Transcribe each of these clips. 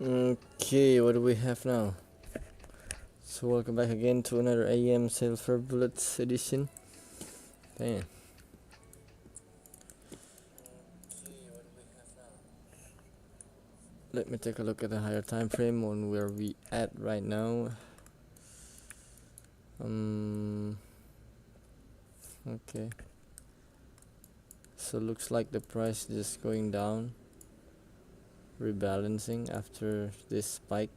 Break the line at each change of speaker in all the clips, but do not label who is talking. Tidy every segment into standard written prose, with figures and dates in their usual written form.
Okay, what do we have now? So welcome back again to another AM Silver Bullets edition. Damn. Let me take a look at the higher time frame on where we at right now. Okay. So looks like the price is going down, rebalancing after this spike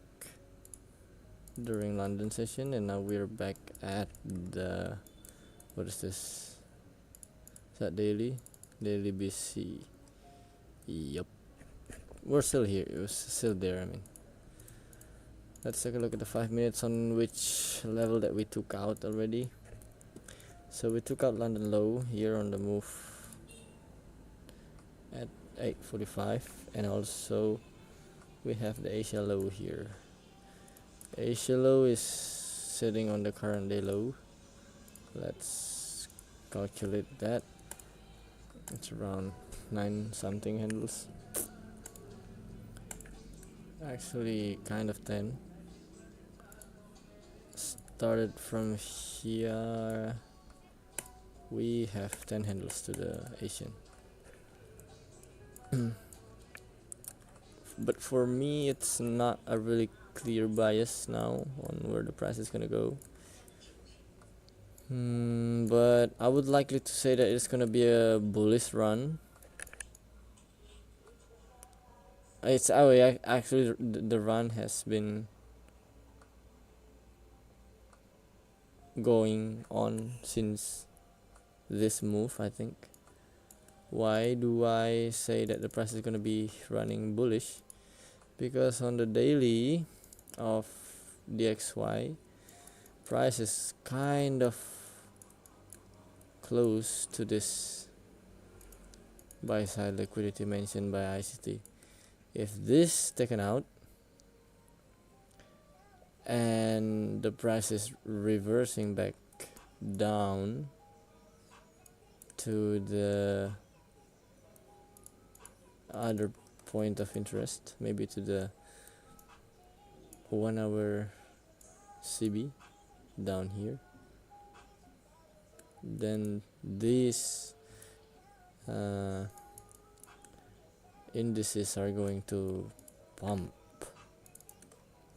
during London session, and now we're back at the, what is this? Is that daily? Daily BC. Yup. We're still here. It was still there, I mean. Let's take a look at the 5 minutes on which level that we took out already. So we took out London low here on the move at 8:45, and also we have the Asia low here. Asia low is sitting on the current day low. Let's calculate that. It's around 9 something handles. Actually kind of 10. Started from here. We have 10 handles to the Asian. But for me, it's not a really clear bias now on where the price is gonna go. But I would likely to say that it's gonna be a bullish run. It's actually the run has been going on since this move, I think. Why do I say that the price is gonna be running bullish? Because on the daily of DXY, price is kind of close to this buy side liquidity mentioned by ICT. If this taken out and the price is reversing back down to the other point of interest, maybe to the 1 hour CB down here, then these indices are going to pump,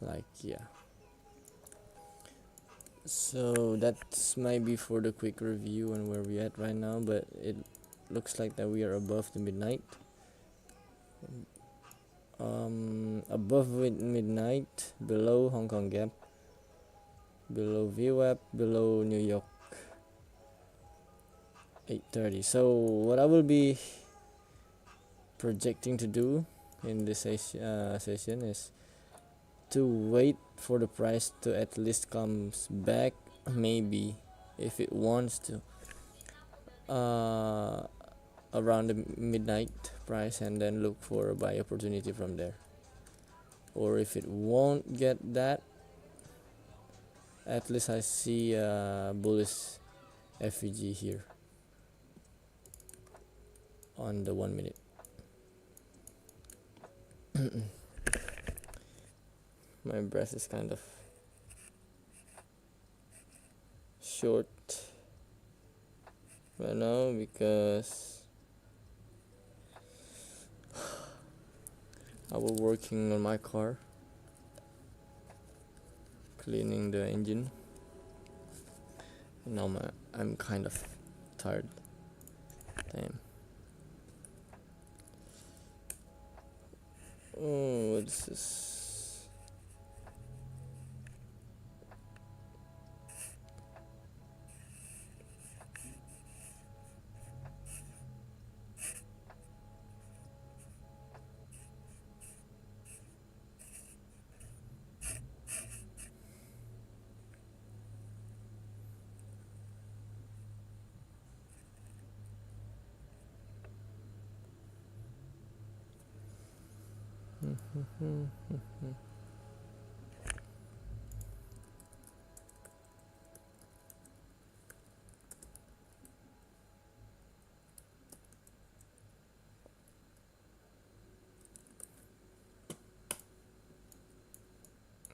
like, yeah. So that's maybe for the quick review on where we at right now, but it looks like that we are above the midnight. Above midnight, below Hong Kong gap, below VWAP, below New York 830. So what I will be projecting to do in this session is to wait for the price to at least comes back, maybe if it wants to, around the midnight price, and then look for a buy opportunity from there. Or if it won't get that, at least I see a bullish FVG here on the 1 minute. My breath is kind of short right now because I was working on my car, cleaning the engine, and now I'm kind of tired. Damn. Oh, what's this?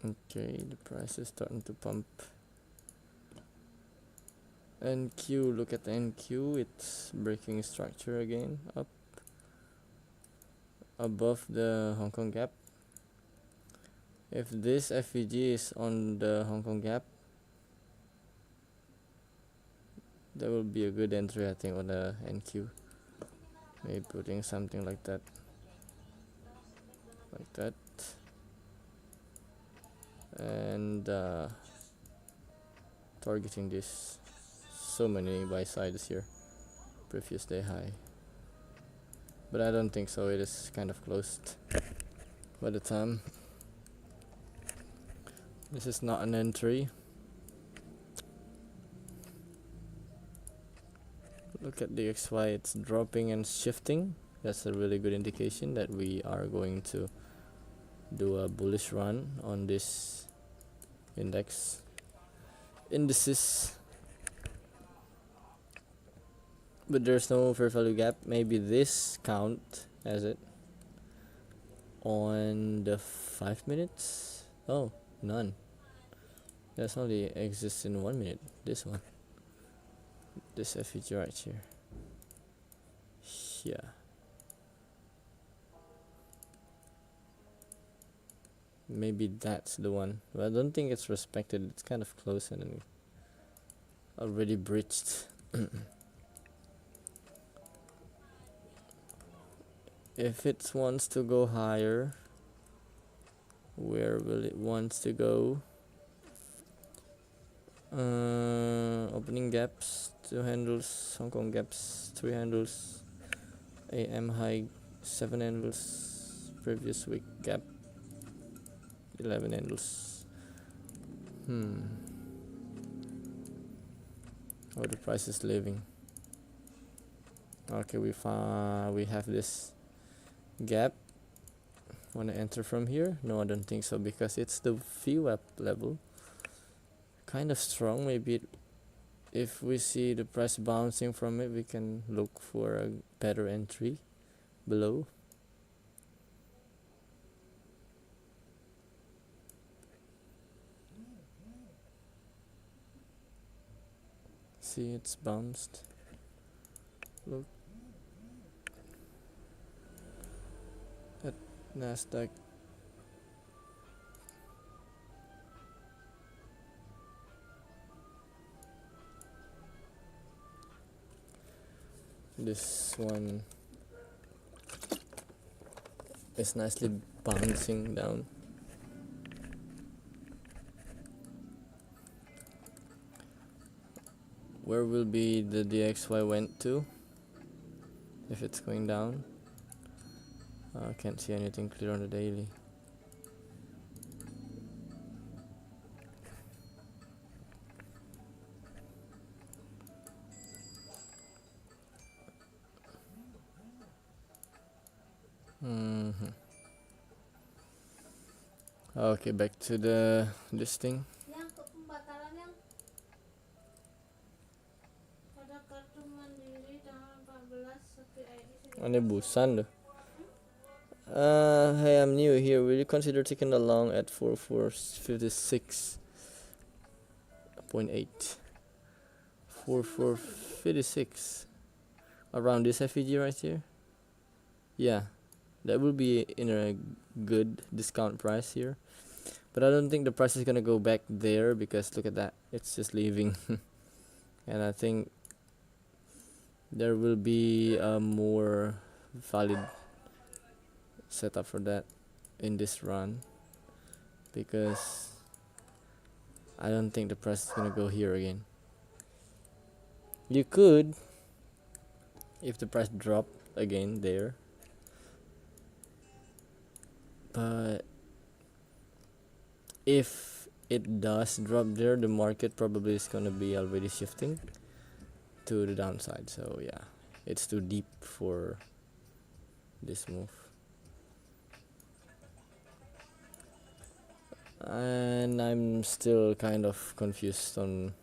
Okay, the price is starting to pump. NQ, look at the NQ, it's breaking structure again, up above the Hong Kong gap. If this FVG is on the Hong Kong gap, that will be a good entry, I think, on the NQ. Maybe putting something like that, and targeting this. So many buy sides here, previous day high, but I don't think so. It is kind of closed by the time. This is not an entry. Look at the XY, it's dropping and shifting. That's a really good indication that we are going to do a bullish run on this indices. But there's no fair value gap. Maybe this count as it on the 5 minutes. Oh, none. That's only exists in 1 minute. This one, this FEG right here. Yeah, maybe that's the one. But I don't think it's respected. It's kind of close and then already breached. If it wants to go higher, where will it wants to go? Opening gaps, 2 handles, Hong Kong gaps, 3 handles, AM high, 7 handles, previous week gap, 11 handles. How the price is leaving. Okay, we have this gap. Wanna enter from here? No, I don't think so, because it's the VWAP level. Kind of strong. Maybe if we see the price bouncing from it, we can look for a better entry below. See, it's bounced. Look at Nasdaq. This one is nicely bouncing down. Where will be the DXY went to if it's going down? I can't see anything clear on the daily. Okay, back to this thing. Ini busan loh. Hey, I'm new here. Will you consider taking the long at 4456.8? 4456 around this FEG right here. Yeah, that will be in a good discount price here, but I don't think the price is gonna go back there, because look at that, it's just leaving. And I think there will be a more valid setup for that in this run, because I don't think the price is gonna go here again. You could, if the price dropped again there, but if it does drop there, the market probably is gonna be already shifting to the downside. So yeah, it's too deep for this move. And I'm still kind of confused on,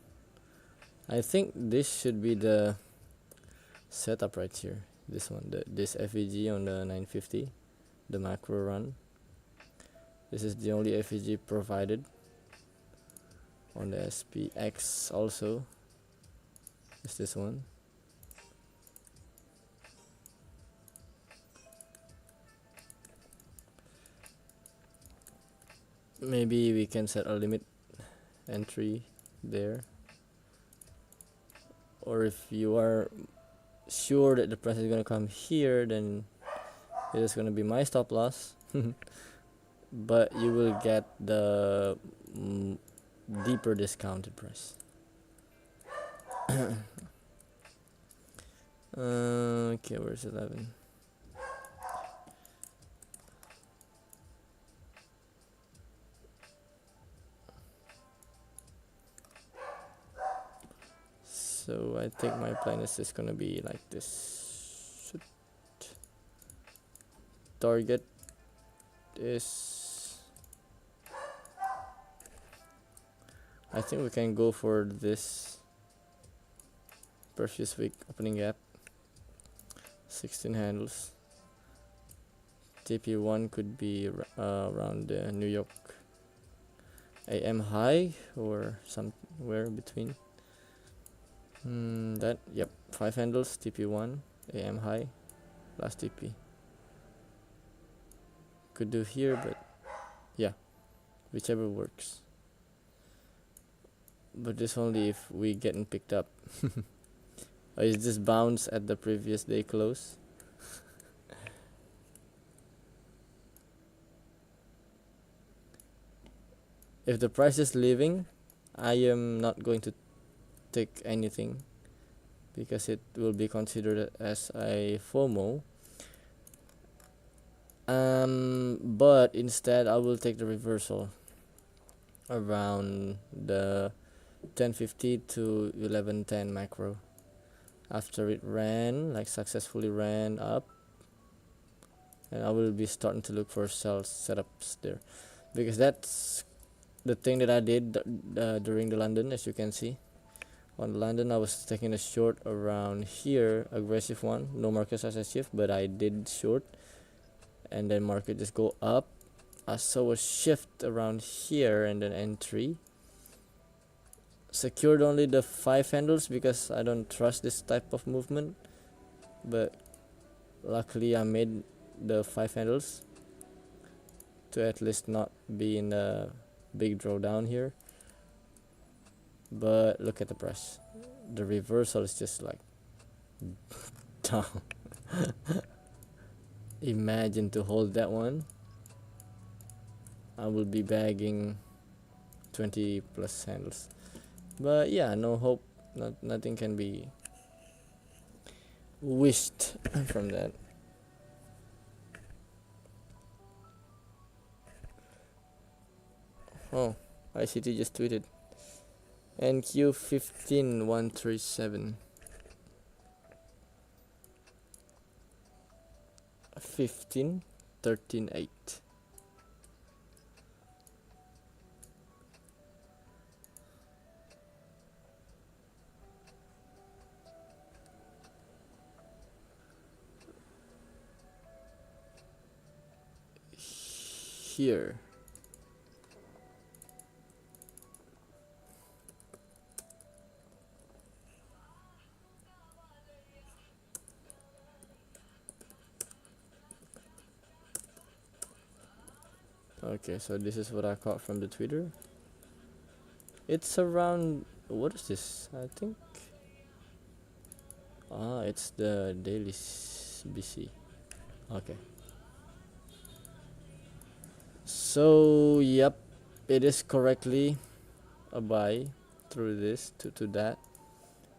I think this should be the setup right here. This one, this FEG on the 950, the macro run. This is the only FEG provided on the SPX. Also is this one. Maybe we can set a limit entry there, or if you are sure that the price is gonna come here, then it is gonna be my stop loss. But you will get the deeper discounted price. Okay, where's 11? So I think my plan is just gonna be like this. Target is, I think we can go for this previous week opening gap, 16 handles. TP1 could be around the New York AM high or somewhere between. That, yep, 5 handles, TP1, AM high, last TP. Could do here, but yeah, whichever works. But this only if we getting picked up. Or is this bounce at the previous day close? If the price is leaving, I am not going to take anything because it will be considered as a FOMO. But instead I will take the reversal around the 1050 to 1110 macro. After it ran, like successfully ran up, and I will be starting to look for sell setups there, because that's the thing that I did during the London. As you can see on London, I was taking a short around here, aggressive one, no market size shift, but I did short, and then market just go up. I saw a shift around here and then entry. Secured only the 5 handles because I don't trust this type of movement, but luckily I made the 5 handles to at least not be in a big drawdown here. But look at the price, the reversal is just like down. Imagine to hold that one, I will be bagging 20 plus handles. But yeah, no hope, nothing can be wished from that. Oh, ICT just tweeted NQ 15137 15 13 8. Here. Okay, so this is what I caught from the Twitter. It's around, what is this? I think it's the daily BC. Okay. So yep, it is correctly a buy through this to that,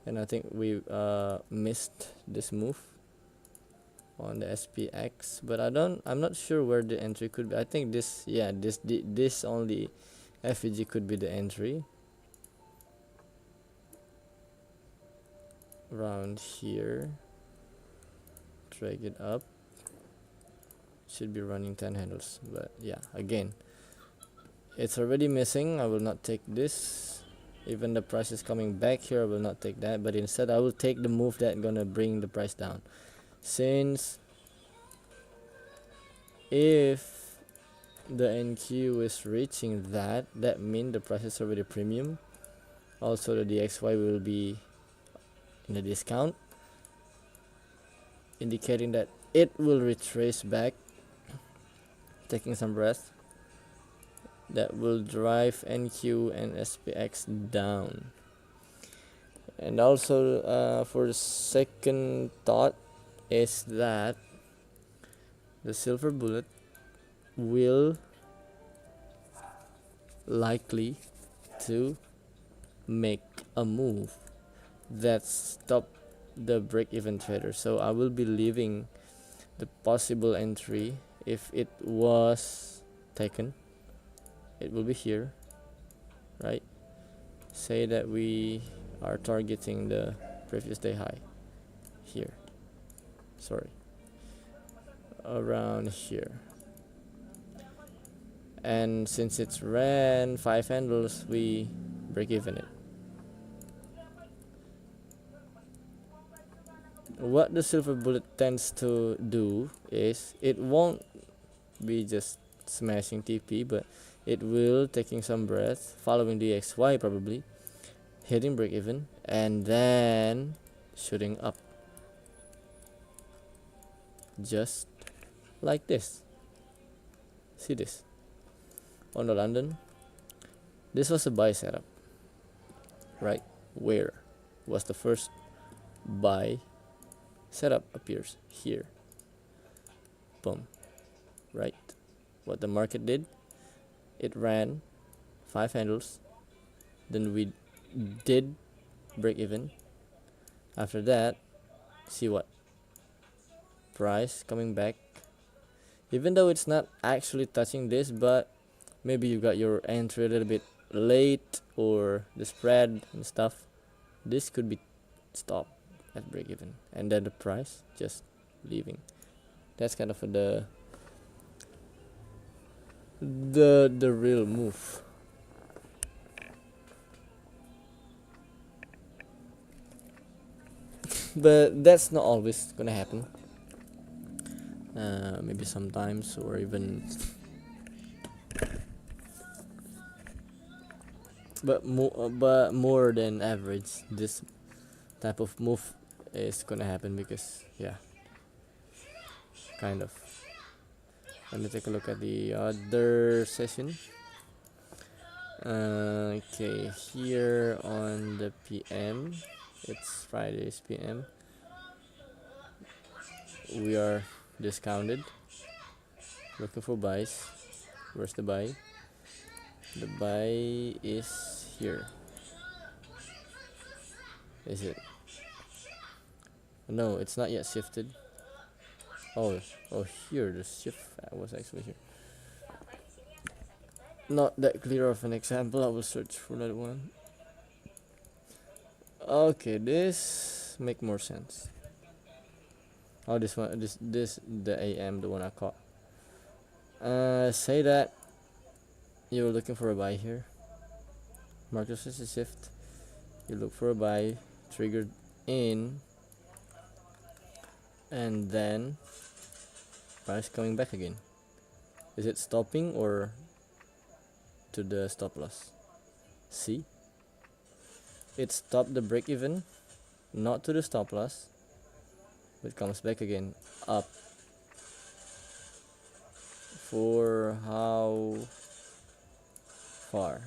and I think we missed this move on the SPX, but I'm not sure where the entry could be. I think this, yeah, this only FEG could be the entry around here. Drag it up, should be running 10 handles, but yeah, again, it's already missing. I will not take this. Even the price is coming back here, I will not take that, but instead I will take the move that gonna bring the price down, since if the NQ is reaching that means the price is already premium. Also the DXY will be in the discount, indicating that it will retrace back, taking some breath. That will drive NQ and SPX down. And also for the second thought is that the silver bullet will likely to make a move that stop the break-even trader. So I will be leaving the possible entry if it was taken. It will be here, right? Say that we are targeting the previous day high here, sorry, around here. And since it's ran 5 handles, we break even it. What the silver bullet tends to do is it won't be just smashing TP, but it will taking some breath, following the XY probably, hitting break even, and then shooting up, just like this. See this on the London. This was a buy setup, right? Where was the first buy setup appears here. Boom, right? What the market did, it ran 5 handles, then we did break even. After that, see what? Price coming back, even though it's not actually touching this, but maybe you got your entry a little bit late or the spread and stuff, this could be stopped at break even, and then the price just leaving. That's kind of the real move. But that's not always gonna happen. Maybe sometimes, or even but more than average, this type of move is gonna happen, because yeah, kind of. Let me take a look at the other session. Okay, here on the PM, it's Friday's PM, we are discounted, looking for buys. Where's the buy? The buy is here. Is it? No, it's not yet shifted. Oh, here the shift was actually here. Not that clear of an example. I will search for that one. Okay, this make more sense. Oh, this one, this the AM, the one I caught. Say that you're looking for a buy here. Market says a shift. You look for a buy, triggered in, and then price coming back again. Is it stopping or to the stop loss? See, it stopped the break even, not to the stop loss. It comes back again up. For how far?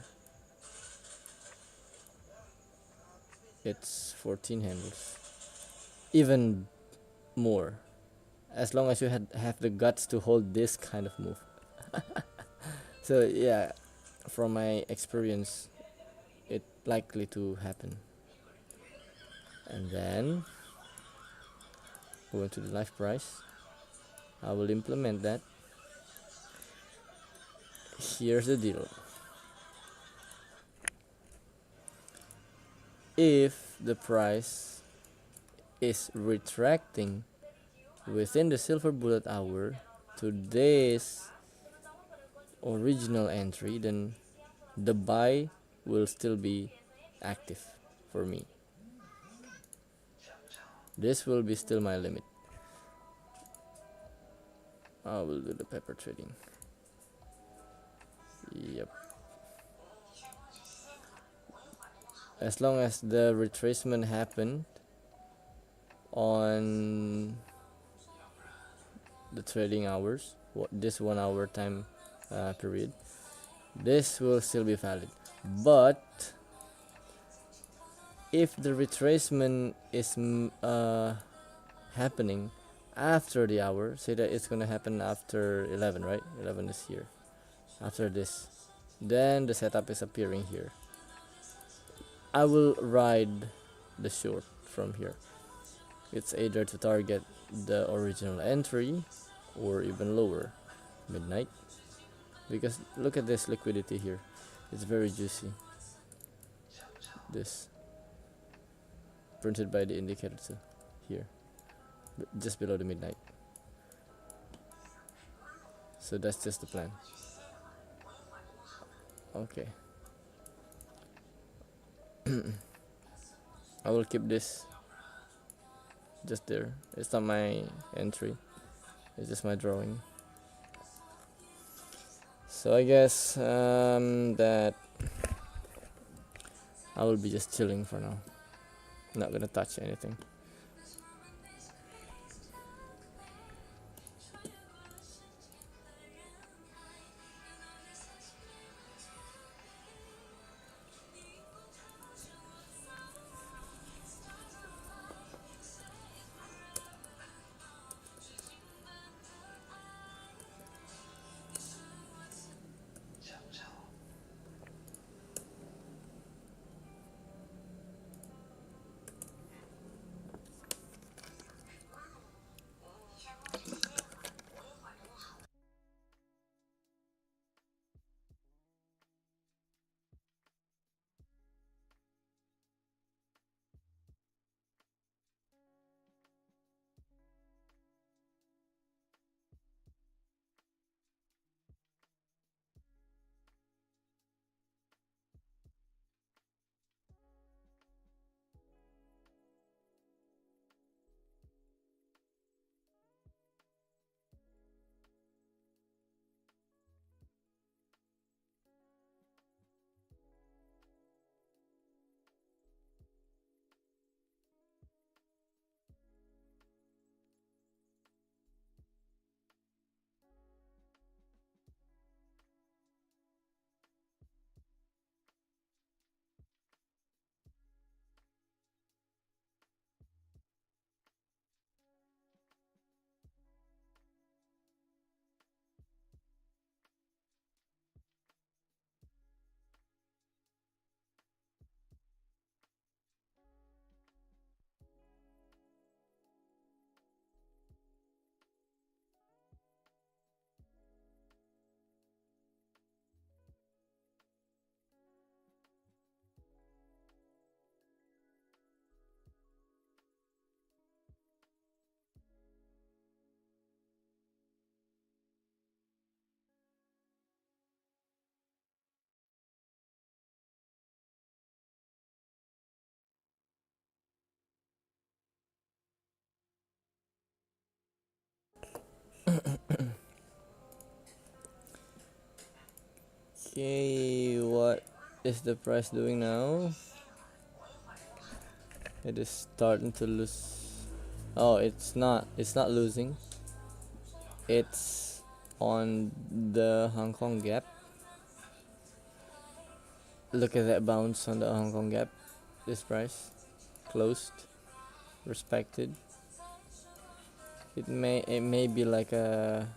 It's 14 handles, even more, as long as you have the guts to hold this kind of move. So yeah, from my experience, it likely to happen. And then going to the live price, I will implement that. Here's the deal. If the price is retracting within the silver bullet hour to this original entry, then the buy will still be active for me. This will be still my limit. I will do the pepper trading. Yep. As long as the retracement happened on the trading hours, this 1 hour time period, this will still be valid. But if the retracement is happening after the hour, say that it's gonna happen after 11, right? 11 is here. After this, then the setup is appearing here. I will ride the short from here. It's either to target the original entry or even lower, midnight, because look at this liquidity here. It's very juicy. This printed by the indicator too, here, just below the midnight. So that's just the plan. Okay. I will keep this just there. It's not my entry, it's just my drawing. So I guess that I will be just chilling for now, not gonna touch anything. Okay, what is the price doing now? It is starting to lose. Oh, it's not losing. It's on the Hong Kong gap. Look at that bounce on the Hong Kong gap. This price closed, respected. It may be like a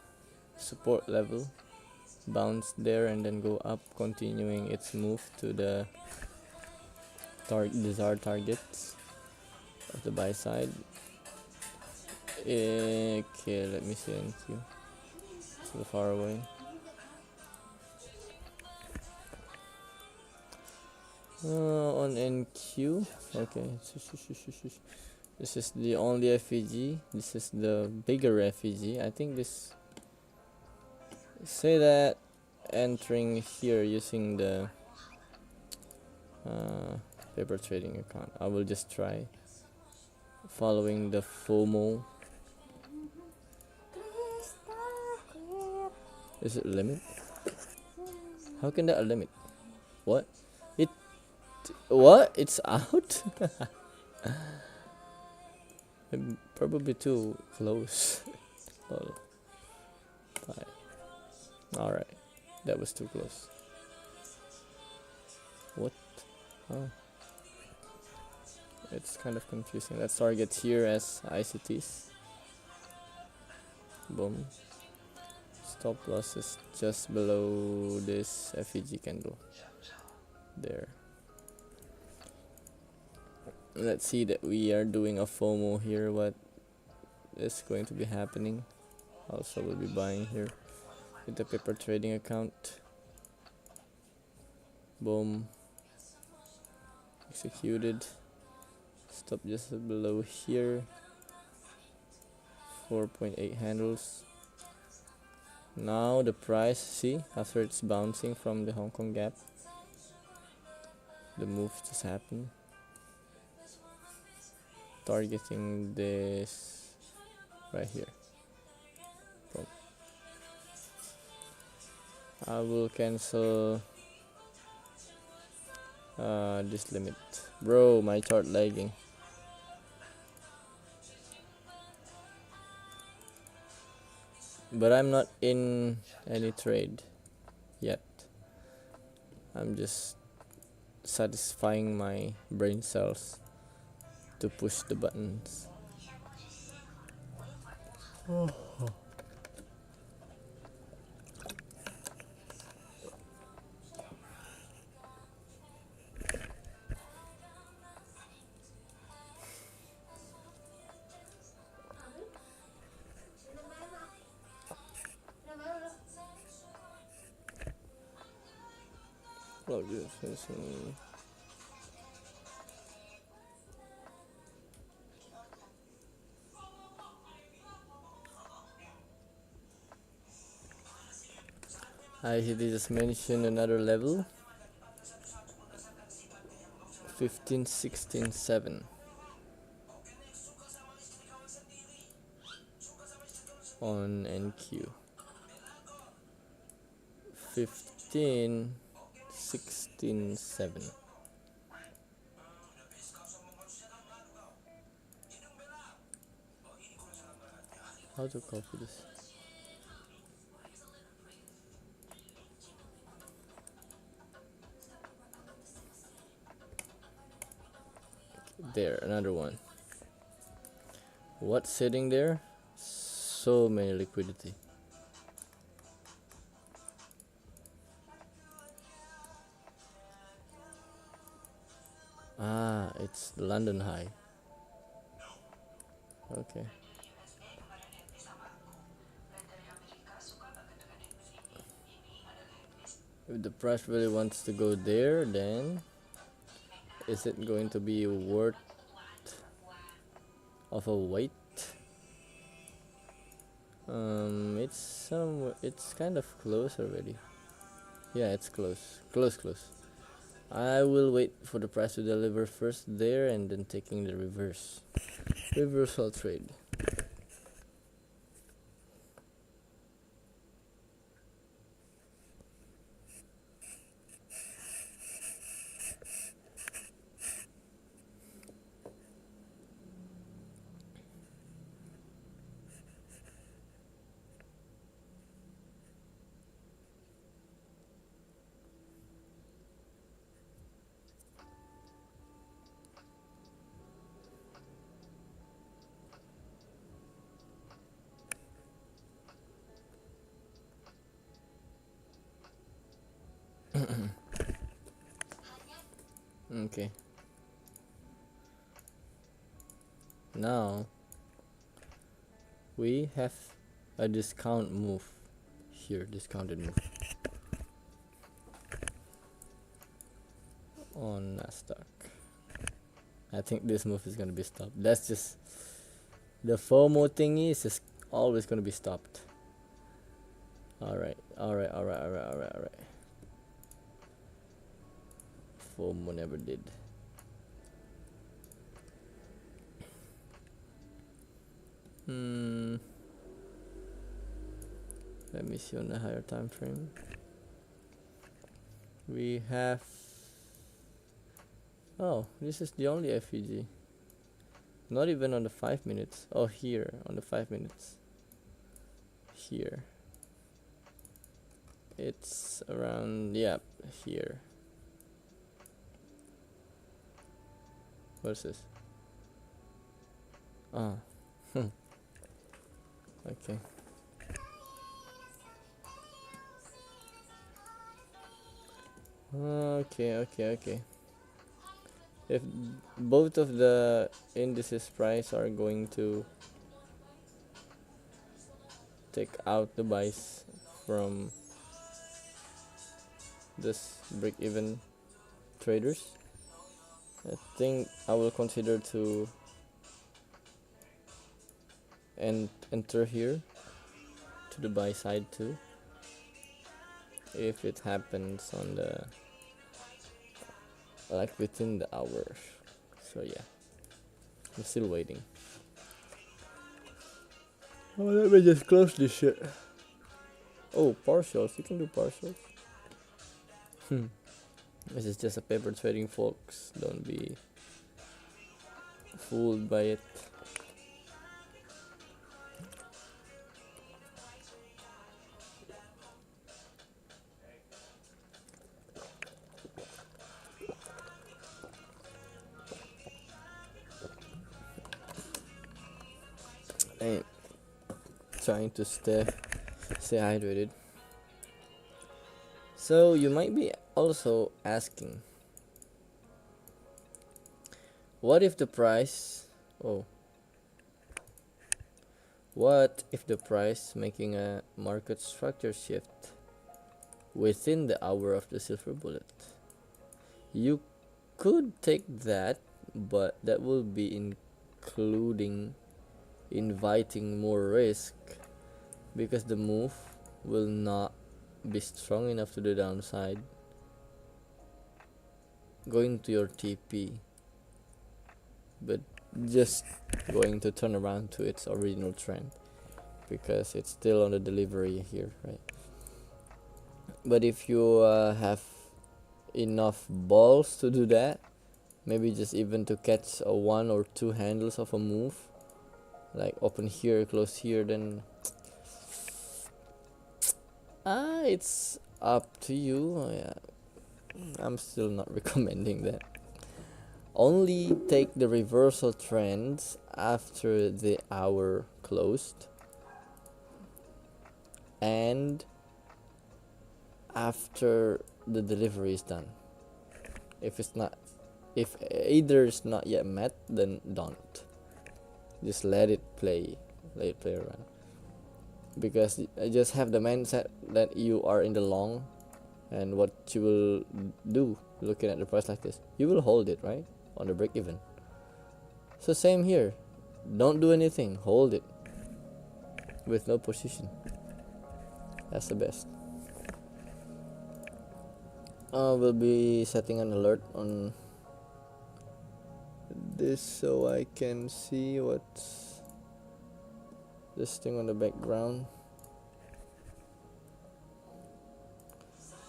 support level, bounce there and then go up, continuing its move to the desired targets of the buy side. Okay, let me see NQ. It's a little far away. On NQ, okay. This is the only FEG. This is the bigger FEG. I think this. Say that entering here using the paper trading account. I will just try following the FOMO. Is it limit? How can that a limit? What? It what? It's out? I'm probably too close. Lol. Bye. Alright. That was too close. What? Oh. It's kind of confusing. Let's target here as ICTs. Boom. Stop loss is just below this FEG candle. There. Let's see that we are doing a FOMO here. What is going to be happening? Also, we'll be buying here with the paper trading account. Boom. Executed. Stop just below here. 4.8 handles. Now the price, see, after it's bouncing from the Hong Kong gap, the move just happened. Targeting this right here. Boom. I will cancel this limit. Bro, my chart lagging. But I'm not in any trade yet. I'm just satisfying my brain cells to push the buttons. Oh, yes. ICT just mentioned another level. 15, 16, 7 on NQ. 15, 16, 7. How to copy this? There, another one. What's sitting there? So many liquidity. Ah, it's the London high. Okay. If the price really wants to go there, then is it going to be worth of a wait? It's kind of close already. Yeah, it's close. Close. I will wait for the price to deliver first there and then taking the reversal trade. Okay. Now we have a discount move here, discounted move on Nasdaq. I think this move is gonna be stopped. That's just the FOMO thingy is just always gonna be stopped. Alright. FOMO never did. Let me see on the higher time frame. We have, oh, this is the only FEG. Not even on the 5 minutes. Oh, here on the 5 minutes. Here. It's around, yeah, here. What's this? Ah, okay. Okay. If both of the indices price are going to take out the buys from this break-even traders, I think I will consider to enter here to the buy side too, if it happens on the like within the hour. So yeah, I'm still waiting. Oh, let me just close this shit. Oh, partials, you can do partials. This is just a paper trading, folks. Don't be fooled by it. I'm trying to stay hydrated. So you might be also asking, what if the price, what if the price making a market structure shift within the hour of the silver bullet? You could take that, but that will be including inviting more risk, because the move will not be strong enough to the downside going to your TP, but just going to turn around to its original trend, because it's still on the delivery here, right? But if you have enough balls to do that, maybe just even to catch a 1 or 2 handles of a move, like open here, close here, then it's up to you. Yeah, I'm still not recommending that. Only take the reversal trends after the hour closed and after the delivery is done. If either is not yet met, then don't. Just let it play around. Because I just have the mindset that you are in the long, and what you will do looking at the price like this, you will hold it, right, on the break even. So same here, don't do anything, hold it with no position. That's the best. We'll be setting an alert on this so I can see what's this thing on the background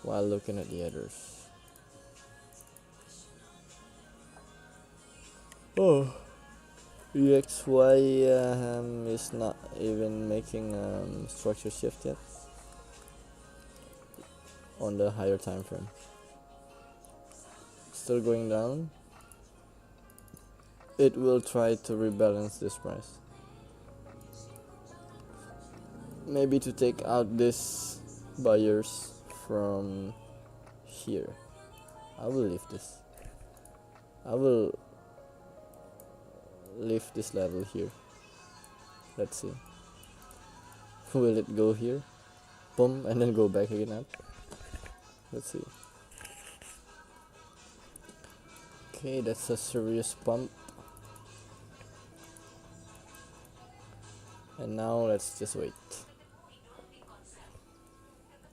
while looking at the others. Oh, EXY is not even making structure shift yet on the higher time frame. Still going down. It will try to rebalance this price. Maybe to take out this buyers from here. I will leave this. I will leave this level here. Let's see. Will it go here? Boom, and then go back again up. Let's see. Okay, that's a serious pump. And now let's just wait.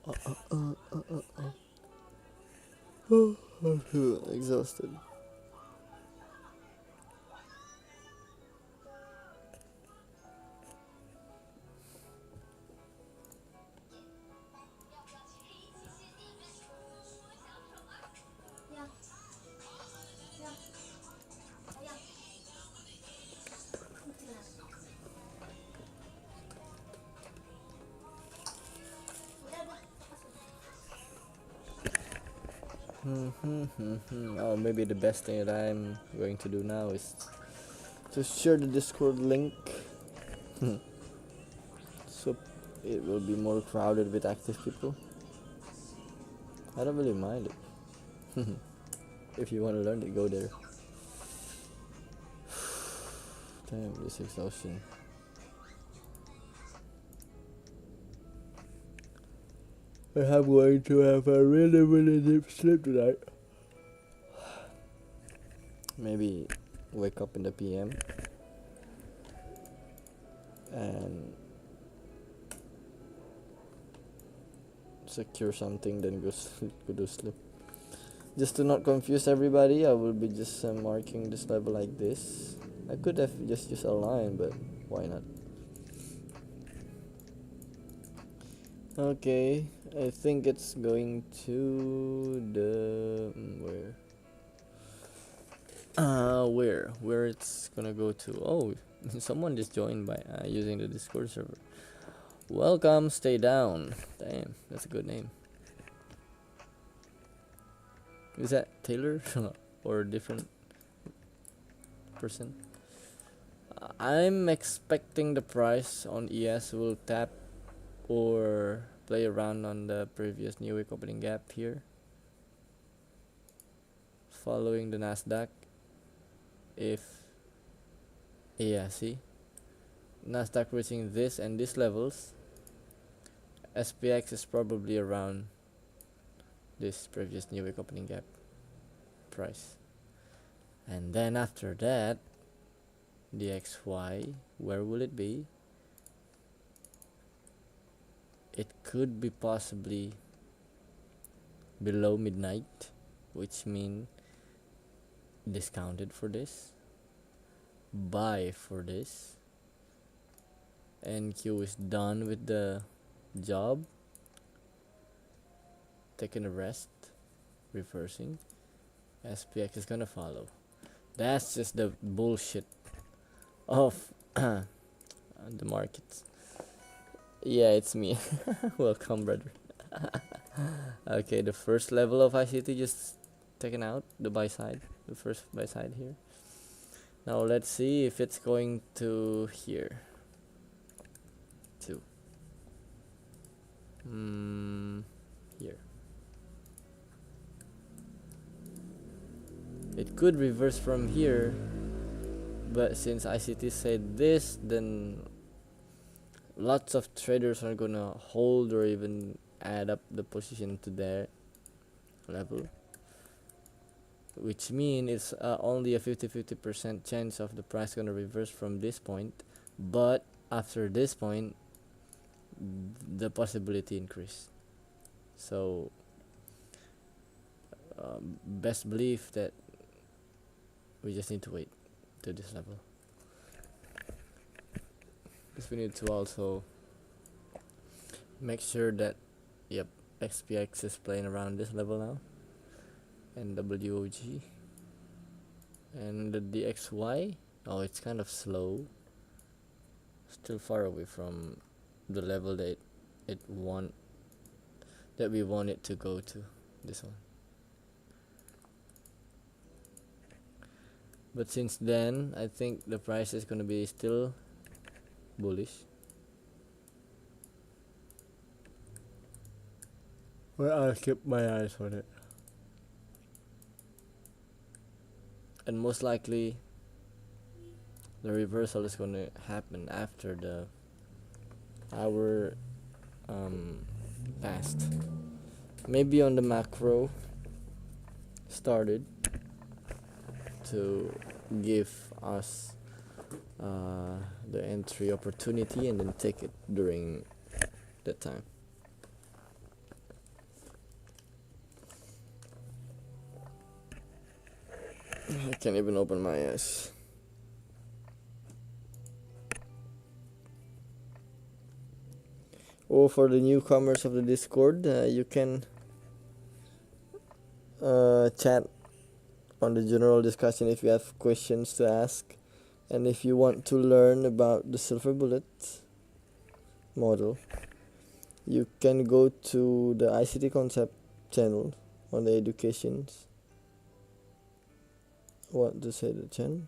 I feel exhausted. Oh, maybe the best thing that I'm going to do now is to share the Discord link so it will be more crowded with active people. I don't really mind it. If you want to learn it, go there. Damn, this exhaustion. I'm going to have a really deep sleep tonight. Maybe wake up in the PM and secure something, then go to sleep. Just to not confuse everybody, I will be just marking this level like this. I could have just used a line, but why not? Okay, I think it's going to the where it's gonna go to. Oh, someone just joined by using the Discord server. Welcome, stay down. Damn, that's a good name. Is that Taylor or a different person? I'm expecting the price on ES will tap or play around on the previous new week opening gap here, following the Nasdaq. If see, Nasdaq reaching this and these levels, SPX is probably around this previous new week opening gap price, and then after that the XY, where will it be? It could be possibly below midnight, which means discounted for this, buy for this, NQ is done with the job, taking a rest, reversing, SPX is gonna follow. That's just the bullshit of the markets. Yeah, it's me. Welcome, brother. Okay, the first level of ICT just taken out, the buy side, the first buy side here. Now let's see if it's going to here. Here. It could reverse from here, but since ICT said this, then lots of traders are gonna hold or even add up the position to their level, which means it's only a 50% chance of the price gonna reverse from this point, but after this point the possibility increase. So best believe that we just need to wait to this level, because we need to also make sure that XPX is playing around this level now, and WOG and the DXY. Oh, it's kind of slow, still far away from the level that we want it to go to, this one. But since then, I think the price is gonna be still bullish. Well, I'll keep my eyes on it. And most likely the reversal is gonna happen after the hour passed. Maybe on the macro started to give us the entry opportunity and then take it during that time. I can't even open my eyes. Oh, for the newcomers of the Discord, you can chat on the general discussion if you have questions to ask, and if you want to learn about the silver bullet model, you can go to the ICT concept channel on the educations. What to say the channel?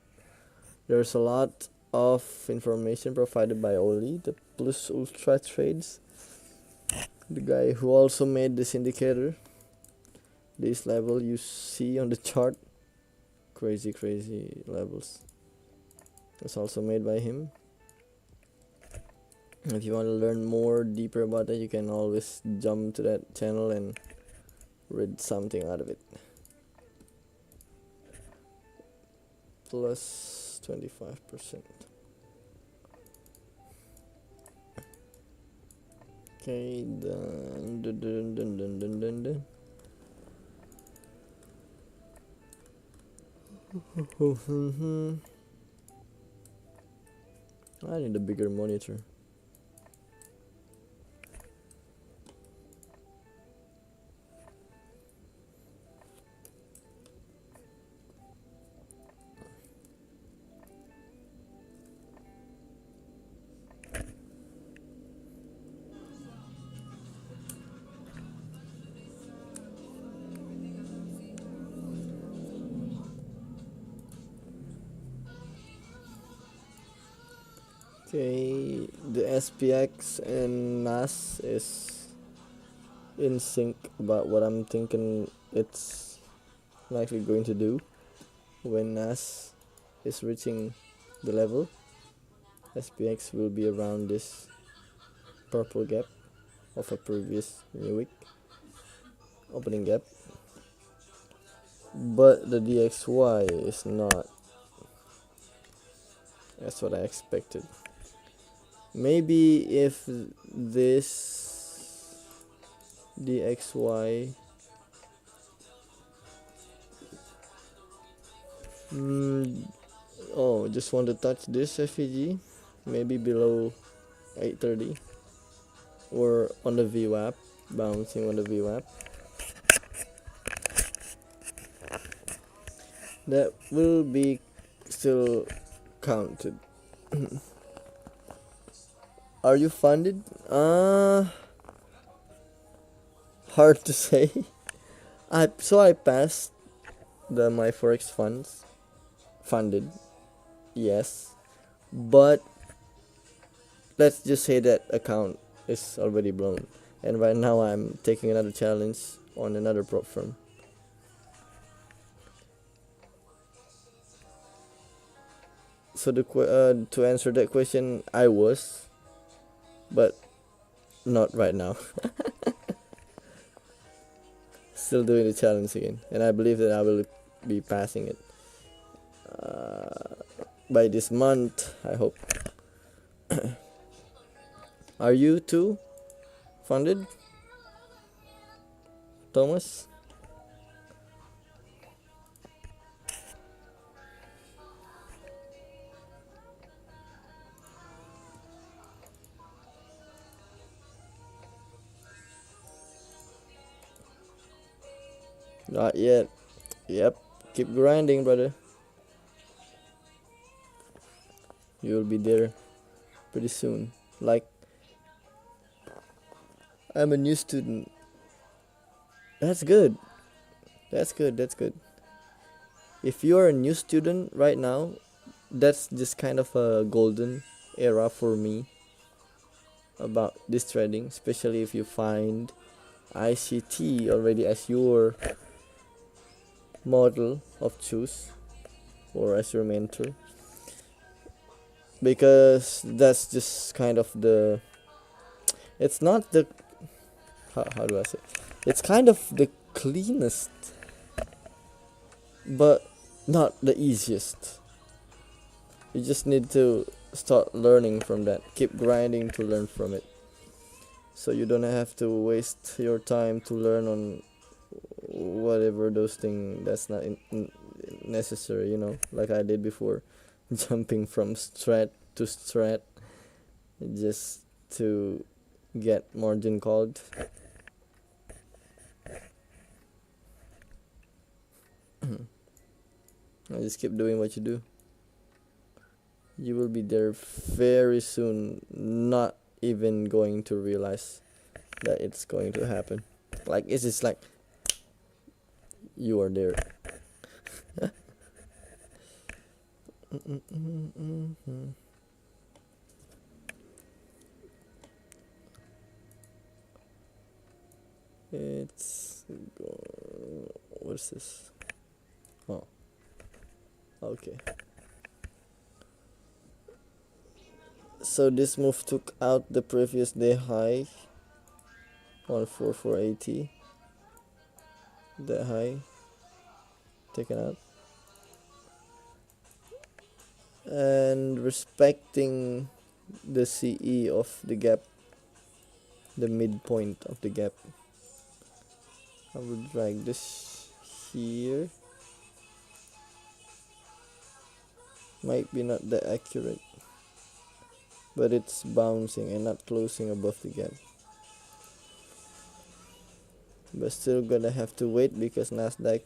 There's a lot of information provided by Oli, the Plus Ultra Trades, the guy who also made this indicator. This level you see on the chart, crazy levels. It's also made by him. If you want to learn more deeper about that, you can always jump to that channel and read something out of it. Plus 25%. Okay, done. I need a bigger monitor. Okay, the SPX and NAS is in sync about what I'm thinking it's likely going to do. When NAS is reaching the level, SPX will be around this purple gap of a previous new week opening gap, but the DXY is not. That's what I expected. Maybe if this DXY just want to touch this FEG, maybe below 830 or on the VWAP, bouncing on the VWAP, that will be still counted. Are you funded? Hard to say. I passed my forex funds funded, yes, but let's just say that account is already blown, and right now I'm taking another challenge on another prop firm. So to answer that question, I was, but not right now. Still doing the challenge again, and I believe that I will be passing it by this month, I hope. Are you too funded, Thomas? Not yet. Yep. Keep grinding, brother. You'll be there pretty soon. Like, I'm a new student. That's good. That's good. If you're a new student right now, that's just kind of a golden era for me about this trading, especially if you find ICT already as your model of choose or as your mentor, because that's just kind of the, it's not the, how do I say, it's kind of the cleanest but not the easiest. You just need to start learning from that, keep grinding to learn from it, so you don't have to waste your time to learn on whatever those things that's not necessary, like I did before. Jumping from strat to strat just to get margin called. I just keep doing what you do. You will be there very soon, not even going to realize that it's going to happen. Like, it's just like you are there. It's what's this? Oh, okay. So this move took out the previous day high on 4480. That high taken out, and respecting the CE of the gap, the midpoint of the gap. I will drag this here. Might be not that accurate, but it's bouncing and not closing above the gap. But still gonna have to wait because Nasdaq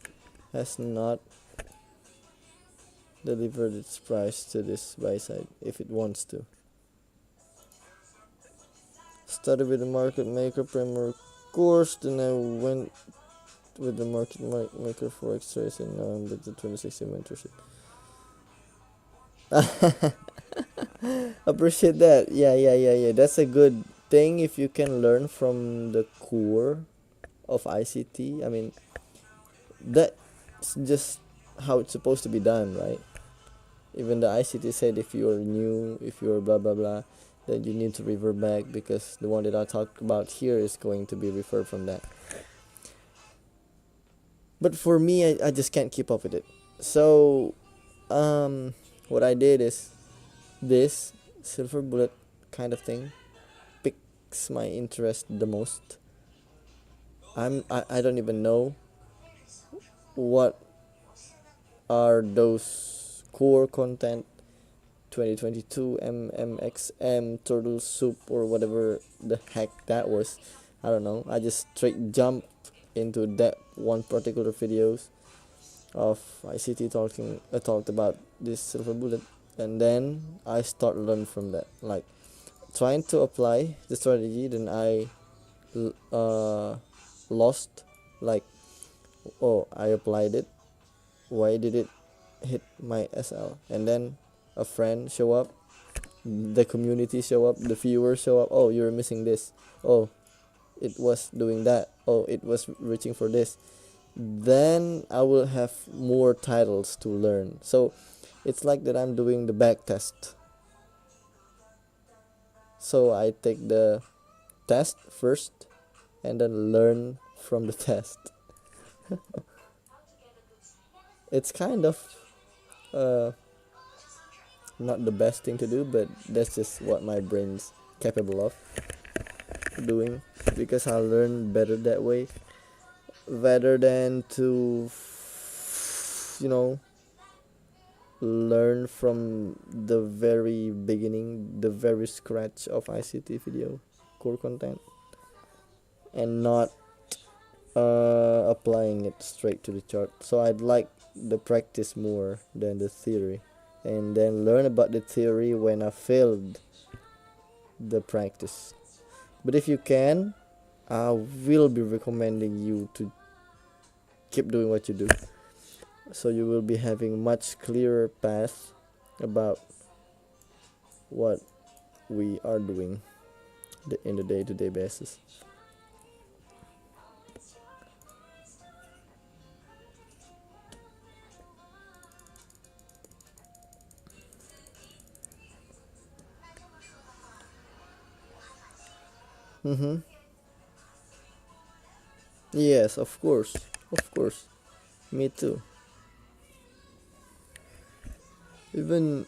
has not delivered its price to this buy side if it wants to. Started with the market maker primer course, then I went with the market maker forex trades, and now I'm with the 2060 mentorship. Appreciate that. Yeah. That's a good thing if you can learn from the core of ICT. I mean, that's just how it's supposed to be done, right? Even the ICT said if you're new, if you're blah blah blah, then you need to revert back, because the one that I talked about here is going to be referred from that. But for me, I just can't keep up with it. So what I did is this silver bullet kind of thing piques my interest the most. I don't even know what are those core content 2022 MMXM turtle soup or whatever the heck that was. I don't know. I just straight jumped into that one particular videos of ICT talked about this silver bullet, and then I start learn from that, like trying to apply the strategy. Then I lost, like, oh, I applied it, why did it hit my SL? And then a friend show up, the community show up, the viewers show up, oh, you're missing this, oh, it was doing that, oh, it was reaching for this. Then I will have more titles to learn. So it's like that I'm doing the back test. So I take the test first and then learn from the test. It's kind of not the best thing to do, but that's just what my brain's capable of doing, because I learn better that way rather than to learn from the very beginning, the very scratch of ICT video core content, and not applying it straight to the chart. So I'd like the practice more than the theory, and then learn about the theory when I failed the practice. But if you can, I will be recommending you to keep doing what you do, so you will be having much clearer path about what we are doing in the day-to-day basis. Yes, of course, me too. Even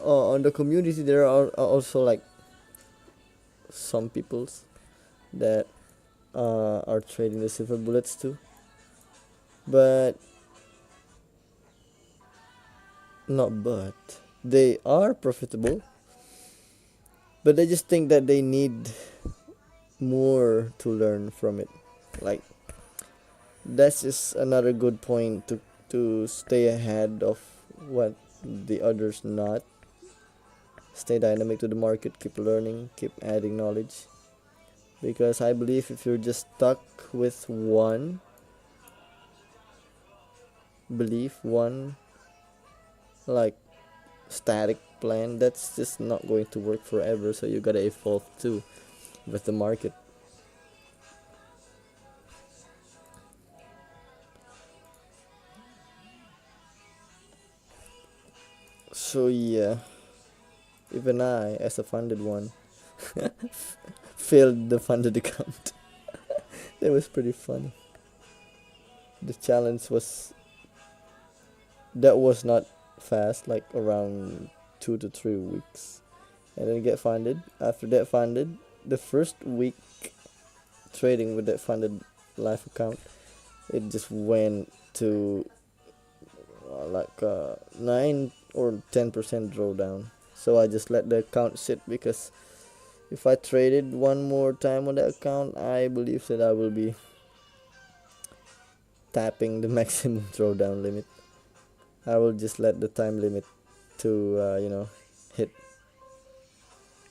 on the community, there are also like some peoples that are trading the silver bullets too, but they are profitable, but they just think that they need more to learn from it. Like, that's just another good point to stay ahead of what the others not. Stay dynamic to the market, keep learning, keep adding knowledge. because I believe if you're just stuck with one belief, one like static plan, that's just not going to work forever. So you gotta evolve too with the market. So yeah, even I, as a funded one, failed the funded account. That was pretty funny. The challenge was not fast, like around 2 to 3 weeks, and then get funded. After that funded, the first week trading with that funded live account, it just went to 9 or 10% drawdown. So I just let the account sit, because if I traded one more time on that account, I believe that I will be tapping the maximum drawdown limit. I will just let the time limit to hit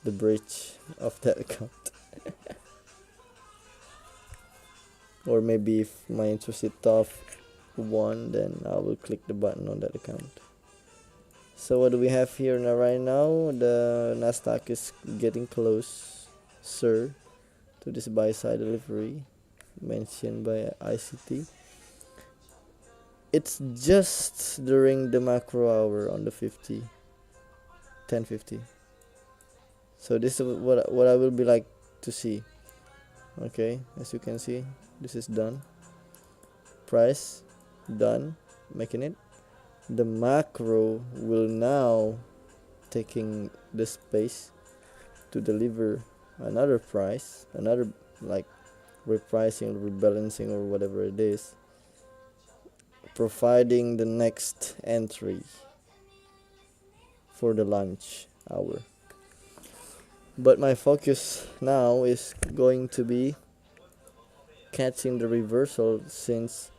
the bridge of that account. Or maybe if my interest is tough one, then I will click the button on that account. So what do we have here now? Right now, the Nasdaq is getting close, sir, to this buy side delivery mentioned by ICT. It's just during the macro hour on the 10:50. So this is what I will be like to see. Okay, as you can see, this is done. Price done, making it. The macro will now taking the space to deliver another price, another like repricing, rebalancing, or whatever it is, providing the next entry for the lunch hour. But my focus now is going to be catching the reversal, since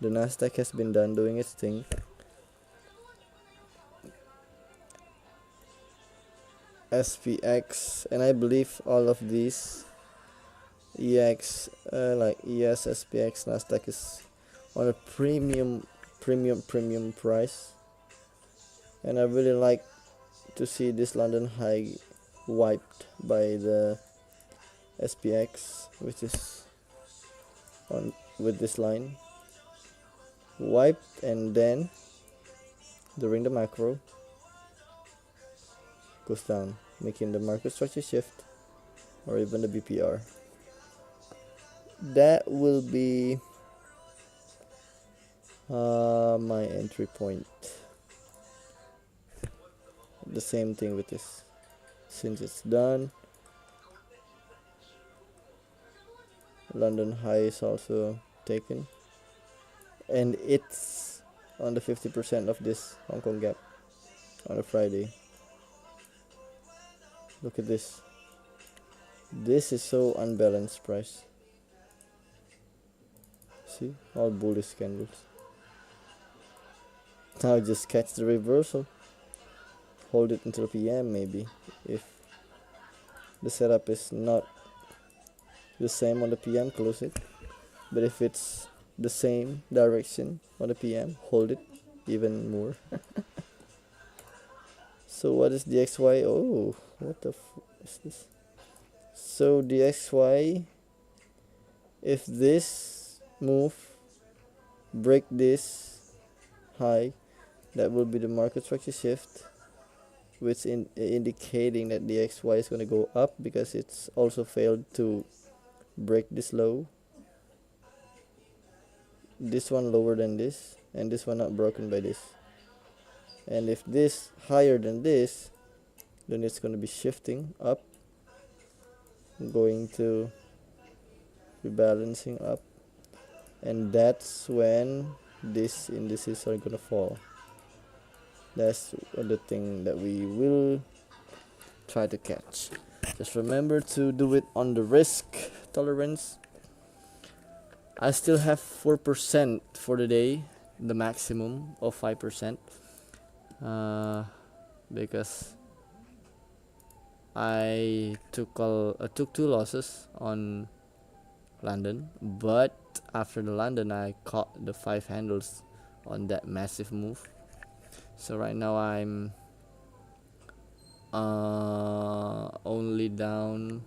the Nasdaq has been done doing its thing. SPX, and I believe all of these EX, like ES, SPX, Nasdaq is on a premium price, and I really like to see this London high wiped by the SPX, which is on with this line wiped, and then during the macro goes down, making the market structure shift, or even the BPR. That will be my entry point. The same thing with this, since it's done. London high is also taken, and it's on the 50% of this Hong Kong gap on a Friday. Look at this. This is so unbalanced price. See, all bullish candles. Now just catch the reversal. Hold it until PM maybe, if the setup is not the same on the PM, close it. But if it's the same direction on the PM, hold it even more. So what is the XY? Oh, what the is this? So the XY, if this move break this high, that will be the market structure shift, which indicating that the XY is going to go up, because it's also failed to break this low. This one lower than this, and this one not broken by this. And if this higher than this, then it's going to be shifting up, going to rebalancing up, and that's when these indices are going to fall. That's the thing that we will try to catch. Just remember to do it on the risk tolerance. I still have 4% for the day, the maximum of 5%, because I took two losses on London, but after the London I caught the 5 handles on that massive move. So right now I'm only down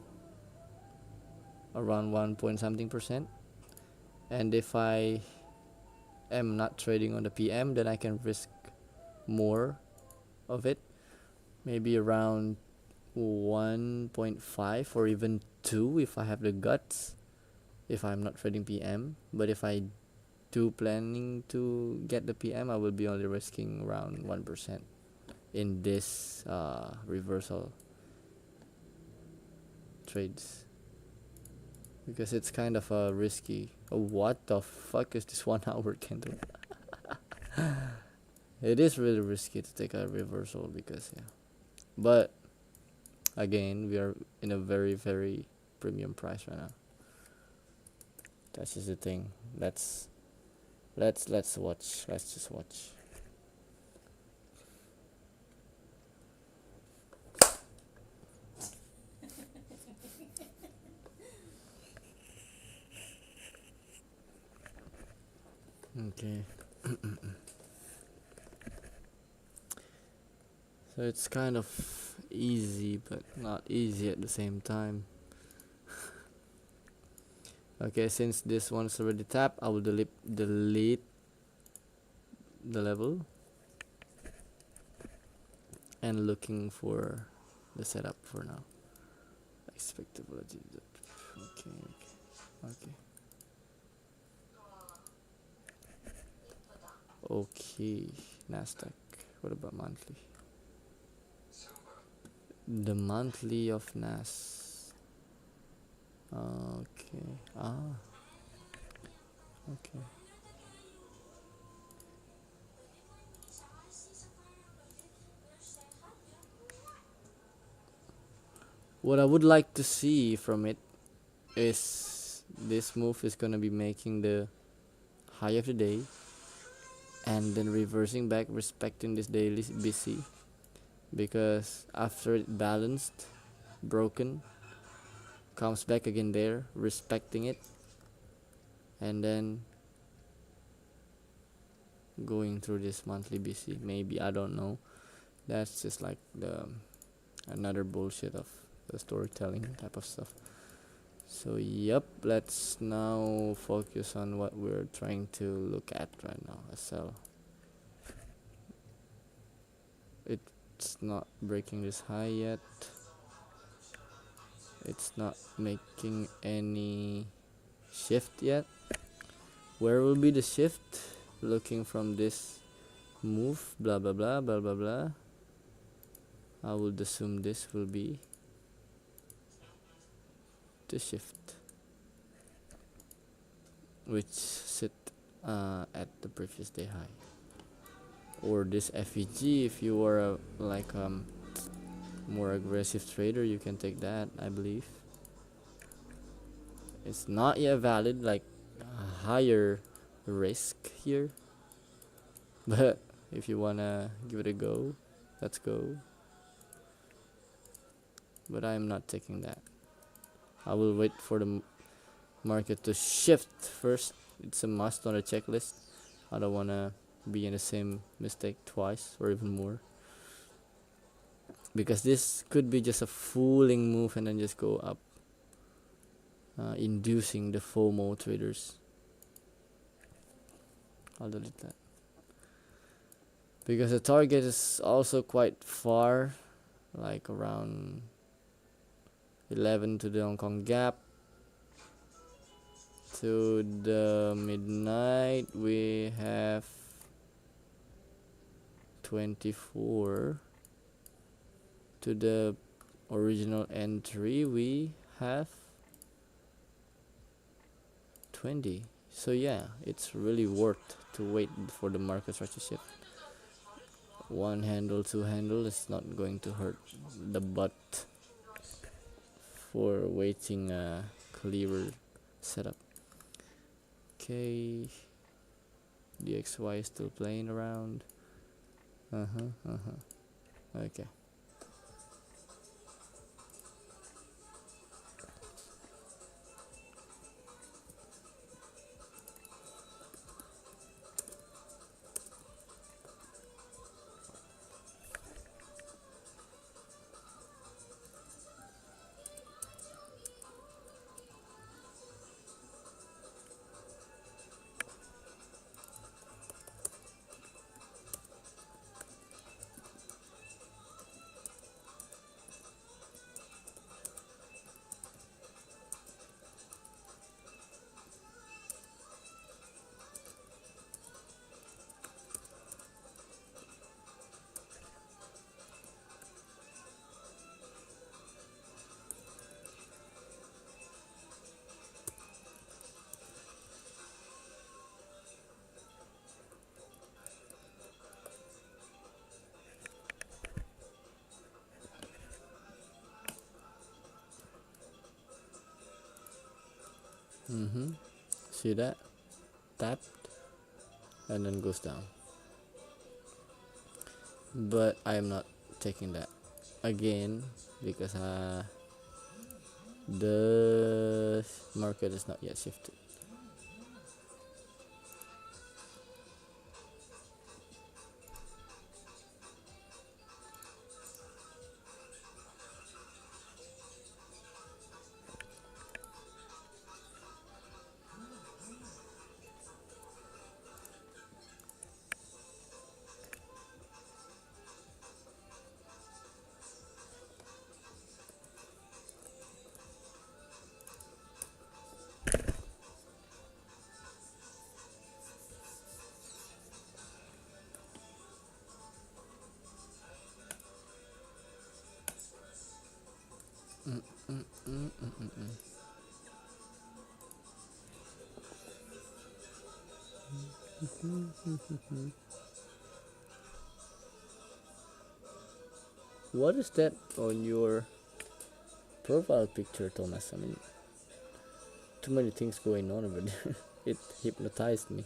around 1 point something percent, and if I am not trading on the PM, then I can risk more of it, maybe around 1.5 or even 2 if I have the guts, if I'm not trading PM. But if I do planning to get the PM, I will be only risking around 1% in this reversal trades, because it's kind of risky. Oh, what the fuck is this 1 hour candle? It is really risky to take a reversal, because yeah, but again, we are in a very, very premium price right now. That's just the thing. Let's watch. Let's just watch. Okay. So it's kind of easy, but not easy at the same time. Okay, since this one's already tapped, I will delete the level and looking for the setup for now. Expected volatility. Okay. Okay, Nasdaq. What about monthly? The monthly of Nas. Okay. Okay. What I would like to see from it is this move is gonna be making the high of the day and then reversing back, respecting this daily BC, because after it balanced, broken, comes back again there, respecting it, and then going through this monthly BC. Maybe, I don't know. That's just like the another bullshit of the storytelling type of stuff. So yep, let's now focus on what we're trying to look at right now. A sell. It's not breaking this high yet. It's not making any shift yet. Where will be the shift? Looking from this move, blah blah blah blah blah blah. I would assume this will be the shift, which sit at the previous day high, or this FEG. If you are a more aggressive trader, you can take that, I believe. It's not yet valid, like a higher risk here, but if you wanna give it a go, let's go. But I'm not taking that. I will wait for the market to shift first. It's a must on the checklist. I don't wanna be in the same mistake twice or even more, because this could be just a fooling move and then just go up, inducing the FOMO traders. I'll delete that, because the target is also quite far, like around 11 to the Hong Kong gap. To the midnight we have 24. To the original entry we have 20. So yeah, it's really worth to wait for the market to shift. 1 handle, 2 handle is not going to hurt the butt for waiting a clearer setup. Okay, DXY is still playing around. Okay. See that? Tapped and then goes down. But I am not taking that again because the market is not yet shifted. What is that on your profile picture, Thomas? I mean, too many things going on over there. It hypnotized me.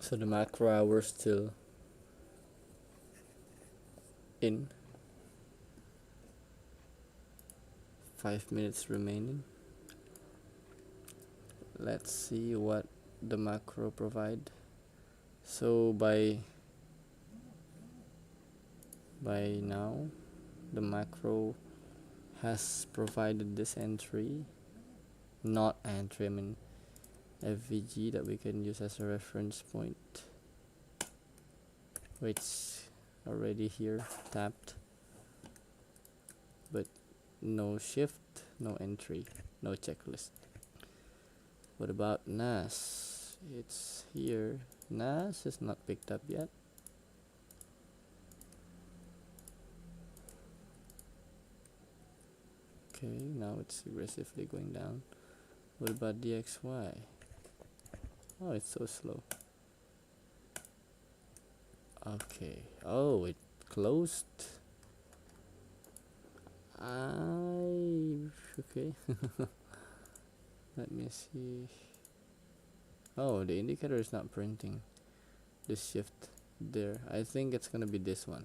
So the macro hour still in. 5 minutes remaining. Let's see what the macro provide. So by now the macro has provided this entry, not entry, I mean FVG, that we can use as a reference point, which already here tapped, but no shift, no entry, no checklist. What about NAS? It's here. NAS is not picked up yet. Okay, now it's aggressively going down. What about DXY? Oh, it's so slow. Okay. Oh, it closed. Okay. Let me see. Oh, the indicator is not printing the shift there. I think it's gonna be this one.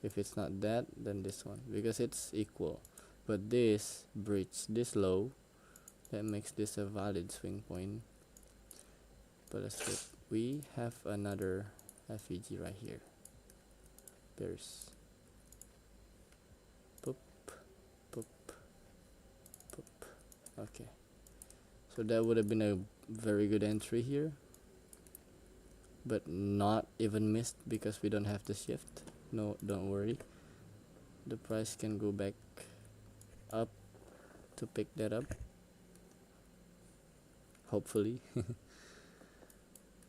If it's not that, then this one, because it's equal. But this breach this low, that makes this a valid swing point. But let's look. We have another FEG right here. There's poop, poop, poop. Okay, so that would have been a very good entry here, but not even missed because we don't have the shift. No, don't worry, the price can go back up to pick that up, hopefully.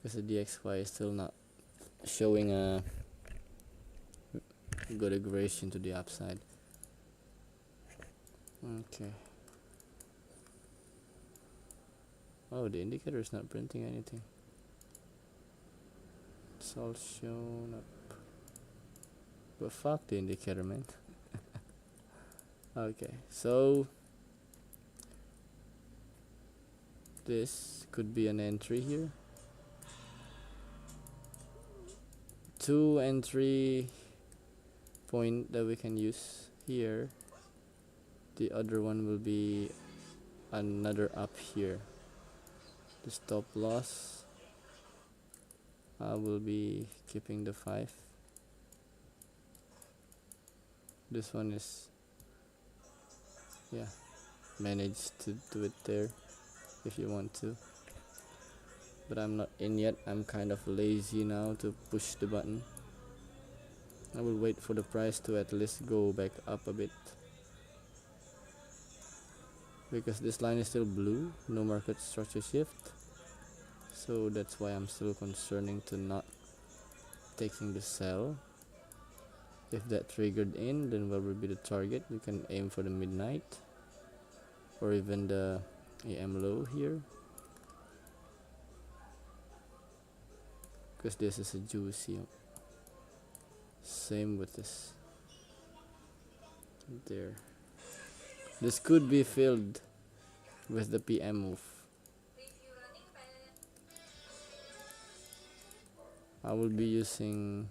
Because the DXY is still not showing a good aggression to the upside. Okay. Oh, the indicator is not printing anything. It's all shown up. But fuck the indicator, man. Okay, so this could be an entry here. Two entry point that we can use here. The other one will be another up here. The stop loss, I will be keeping the 5. This one is, yeah, managed to do it there if you want to, but I'm not in yet. I'm kind of lazy now to push the button. I will wait for the price to at least go back up a bit, because this line is still blue, no market structure shift, so that's why I'm still concerning to not taking the sell. If that triggered in, then what will be the target? You can aim for the midnight or even the AM low here, because this is a juicy. Same with this there. This could be filled with the PM move. I will be using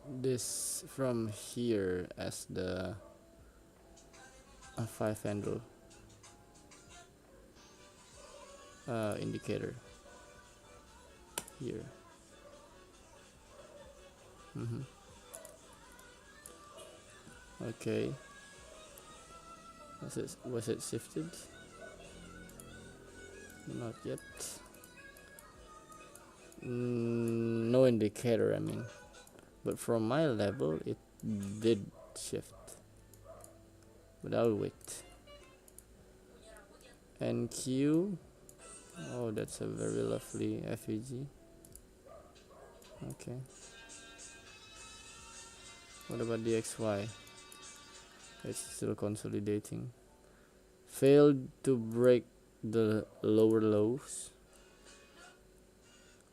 this from here as the 5 handle indicator here. Okay, was it shifted? Not yet. No indicator, I mean, but from my level it did shift, but I'll wait. NQ, oh, that's a very lovely FEG. Okay, what about the XY? It's still consolidating. Failed to break the lower lows.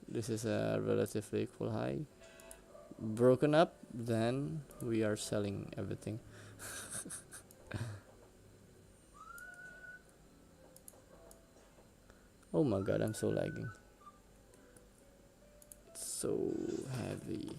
This is a relatively equal high. Broken up, then we are selling everything. Oh my god, I'm so lagging. It's so heavy.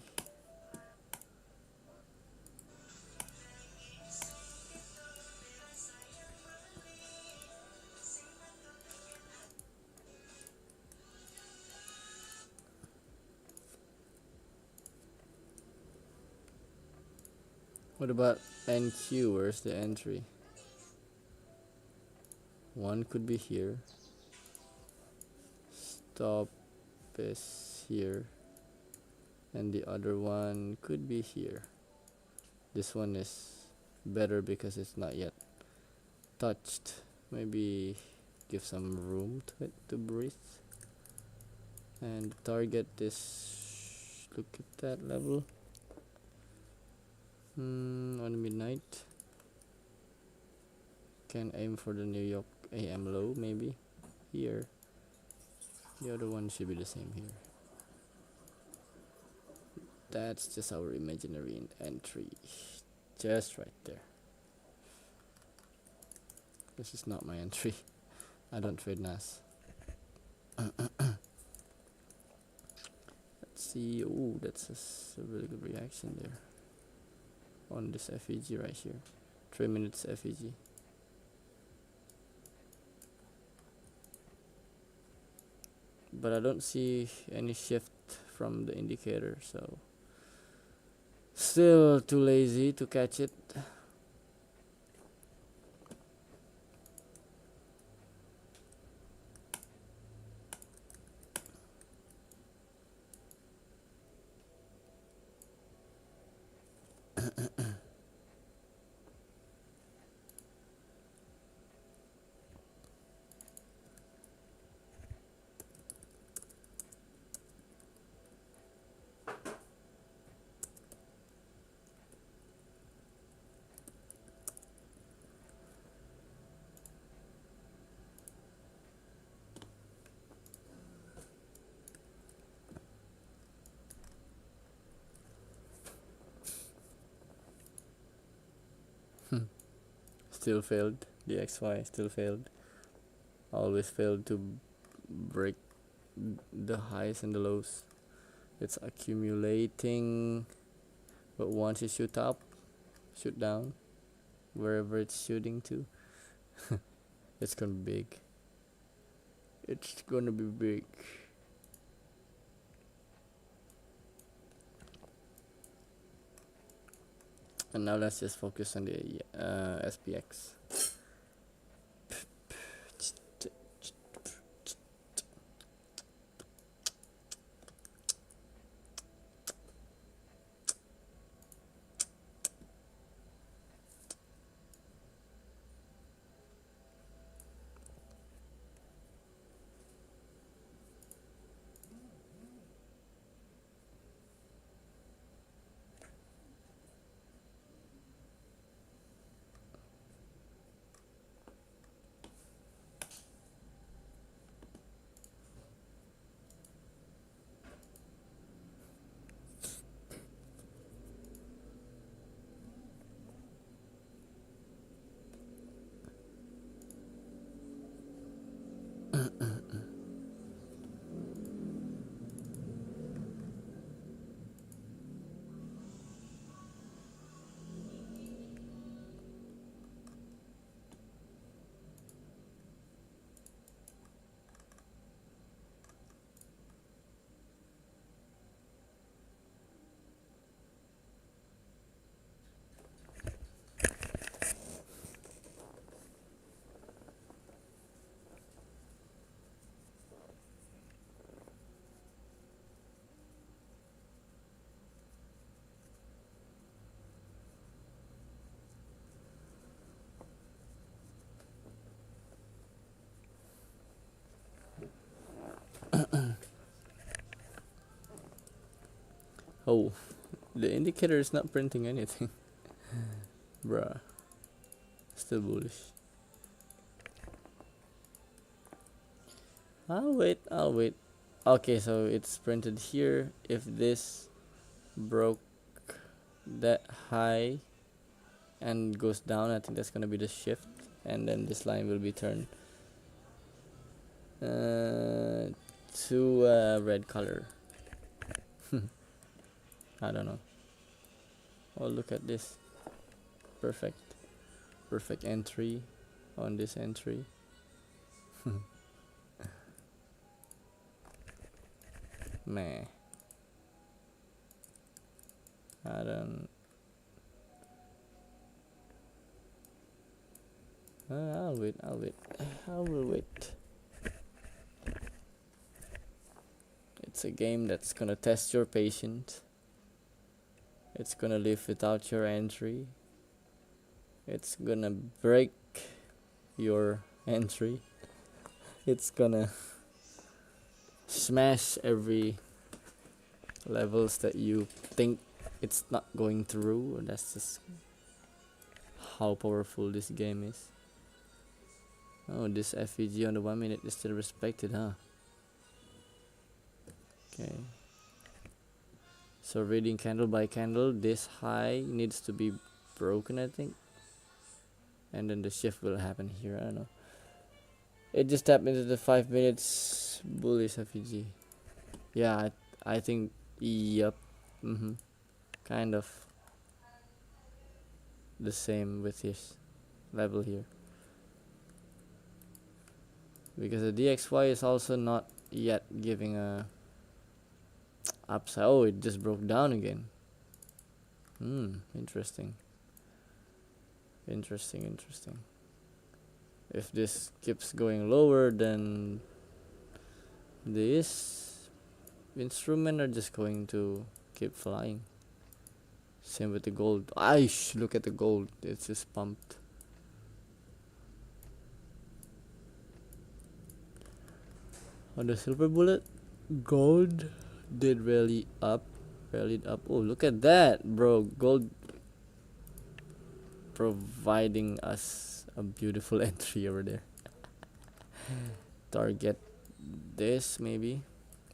What about NQ? Where's the entry? One could be here. Stop is here. And the other one could be here. This one is better because it's not yet touched. Maybe give some room to it to breathe. And target is, look at that level. On midnight. Can aim for the New York AM low, maybe here. The other one should be the same here. That's just our imaginary entry, just right there. This is not my entry. I don't trade NAS. Let's see. Oh, that's a really good reaction there on this FEG right here. 3 minutes FEG. But I don't see any shift from the indicator, so still too lazy to catch it. Still failed. The XY still failed. Always failed to break the highs and the lows. It's accumulating, but once it shoot up, shoot down, wherever it's shooting to, it's gonna be big. It's gonna be big. And now let's just focus on the SPX. Oh, the indicator is not printing anything. Bruh. Still bullish. I'll wait. Okay, so it's printed here. If this broke that high and goes down, I think that's gonna be the shift, and then this line will be turned to red color. I don't know. Oh, look at this. Perfect entry on this entry. Meh. I don't. I'll wait. I will wait. It's a game that's gonna test your patience. It's gonna live without your entry. It's gonna break your entry. It's gonna smash every levels that you think it's not going through. That's just how powerful this game is. Oh, this FEG on the 1 minute is still respected, huh? Okay. So reading candle by candle, this high needs to be broken, I think. and then the shift will happen here. I don't know. It just tapped into the 5 minutes bullish FEG. Yeah, I think, yep. Kind of the same with his level here, because the DXY is also not yet giving a upside. Oh, it just broke down again. Interesting. If this keeps going lower, then this instrument are just going to keep flying. Same with the gold. Aish, look at the gold. It's just pumped. On the silver bullet, gold did rallied up. Oh, look at that, bro. Gold providing us a beautiful entry over there. Target this, maybe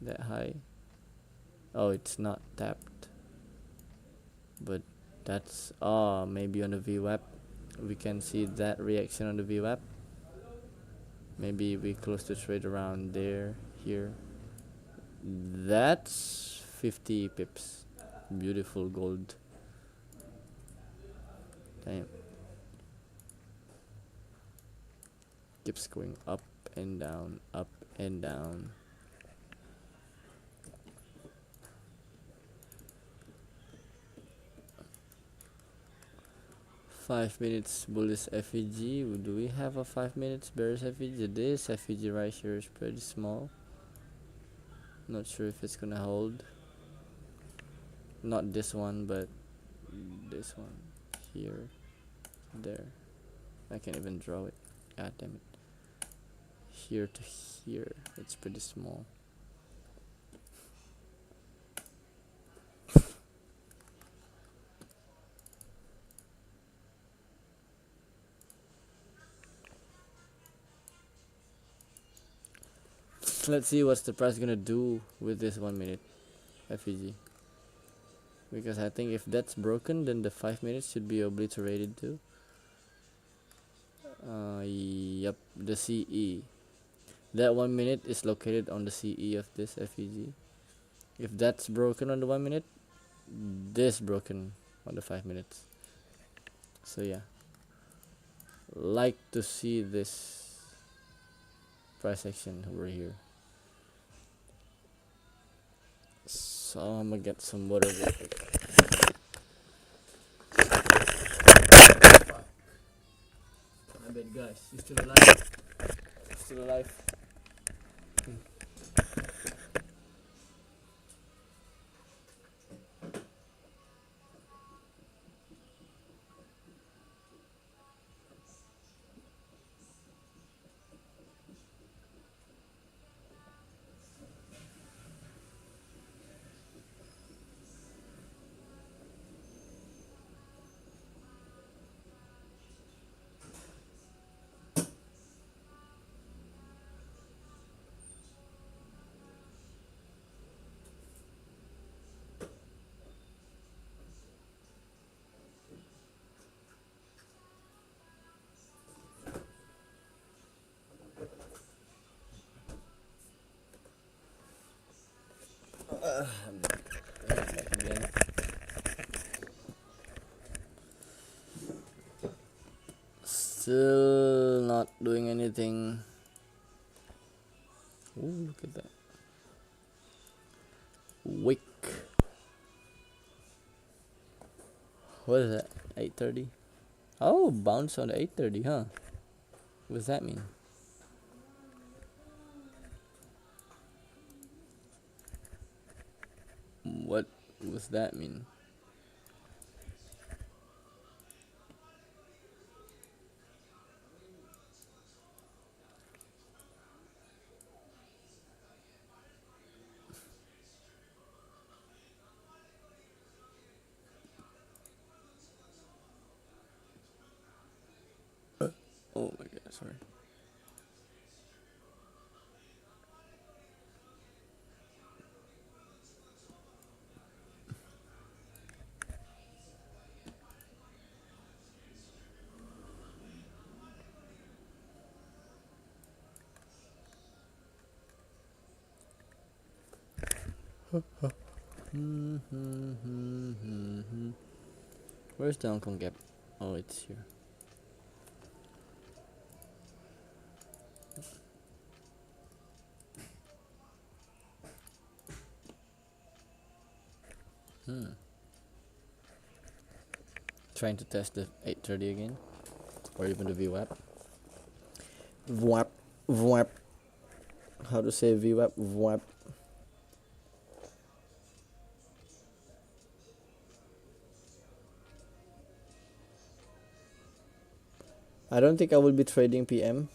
that high. Oh, it's not tapped, but that's maybe on the VWAP we can see that reaction on the VWAP. Maybe we close the trade around there. Here, that's 50 pips. Beautiful gold. Damn. Keeps going up and down, up and down. Five minutes bullish FEG. Do we have a 5 minutes bearish FEG? This FEG right here is pretty small. Not sure if it's gonna hold. Not this one, but this one here, there. I can't even draw it. God damn it. Here to here, it's pretty small. Let's see what's the price gonna do with this 1 minute FEG, because I think if that's broken, then the 5 minutes should be obliterated too. Yep, the CE. That 1 minute is located on the CE of this FEG. If that's broken on the 1 minute, this broken on the 5 minutes. So yeah, like to see this price action over here. So I'm gonna get some water real quick. My bad, guys. You still alive? Still alive? Again. Still not doing anything. Ooh, look at that. Wick. What is that? 8:30. Oh, bounce on the 8:30, huh? What does that mean? What does that mean? Oh my god, sorry. Where's the Hong Kong gap? Oh, it's here. Trying to test the 830 again, or even the VWAP. VWAP, VWAP. How to say VWAP? VWAP. I don't think I will be trading PM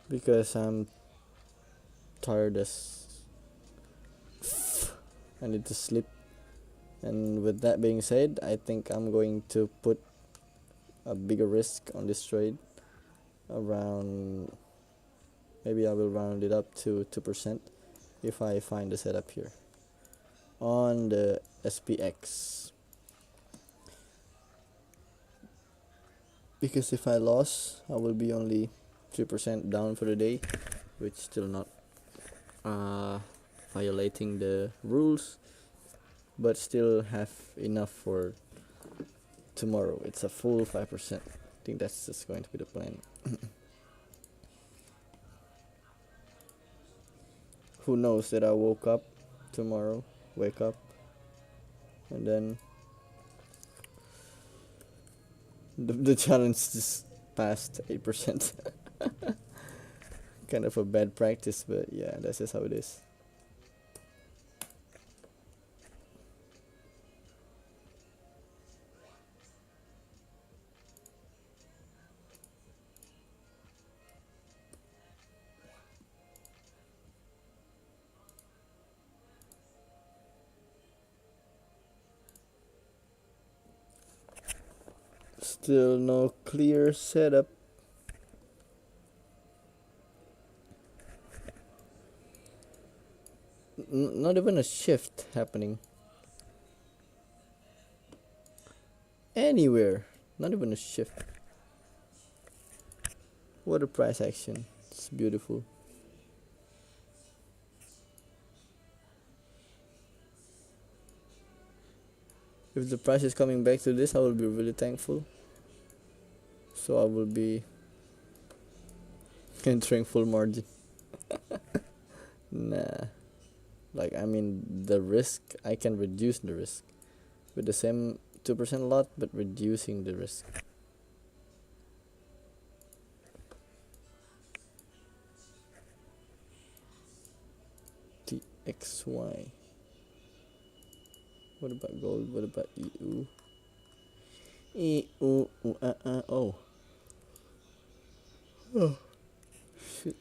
because I'm tired as I need to sleep. And with that being said, I think I'm going to put a bigger risk on this trade. Around, maybe I will round it up to 2% if I find the setup here on the SPX. Because if I lost, I will be only 3% down for the day, which still not violating the rules, but still have enough for tomorrow. It's a full 5%. I think that's just going to be the plan. Who knows that I wake up, and then the challenge just passed 8%. Kind of a bad practice, but yeah, that's just how it is. Still no clear setup. Not even a shift happening anywhere. Not even a shift. What a price action. It's beautiful. If the price is coming back to this, I will be really thankful. So I will be entering full margin. Nah. Like, I mean, the risk, I can reduce the risk with the same 2% lot, but reducing the risk. TXY. What about gold? What about EU? EU, oh. Oh, shit.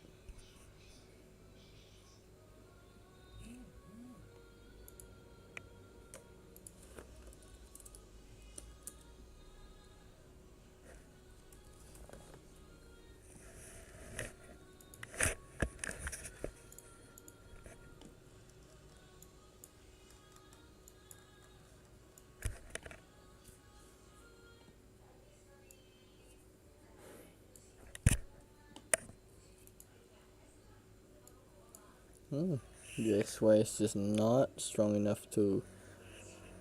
The XY is just not strong enough to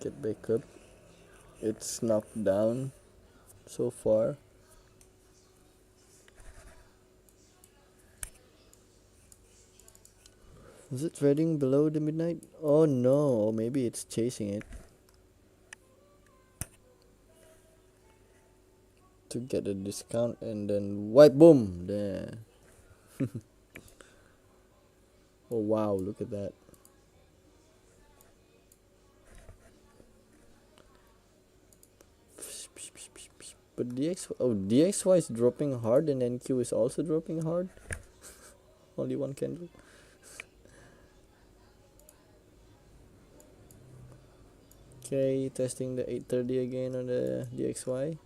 get back up. It's knocked down so far. Was it trading below the midnight? Oh no, maybe it's chasing it to get a discount and then white boom there. Oh wow, look at that. But DXY is dropping hard and NQ is also dropping hard. Only one candle. Okay, testing the 830 again on the DXY.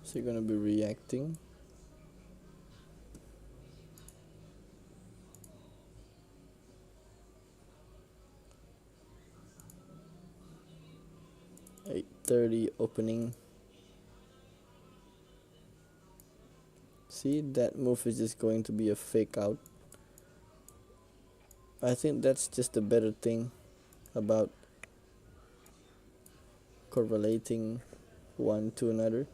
So you're gonna be reacting. 8:30 opening. See, that move is just going to be a fake out. I think that's just the better thing about correlating one to another,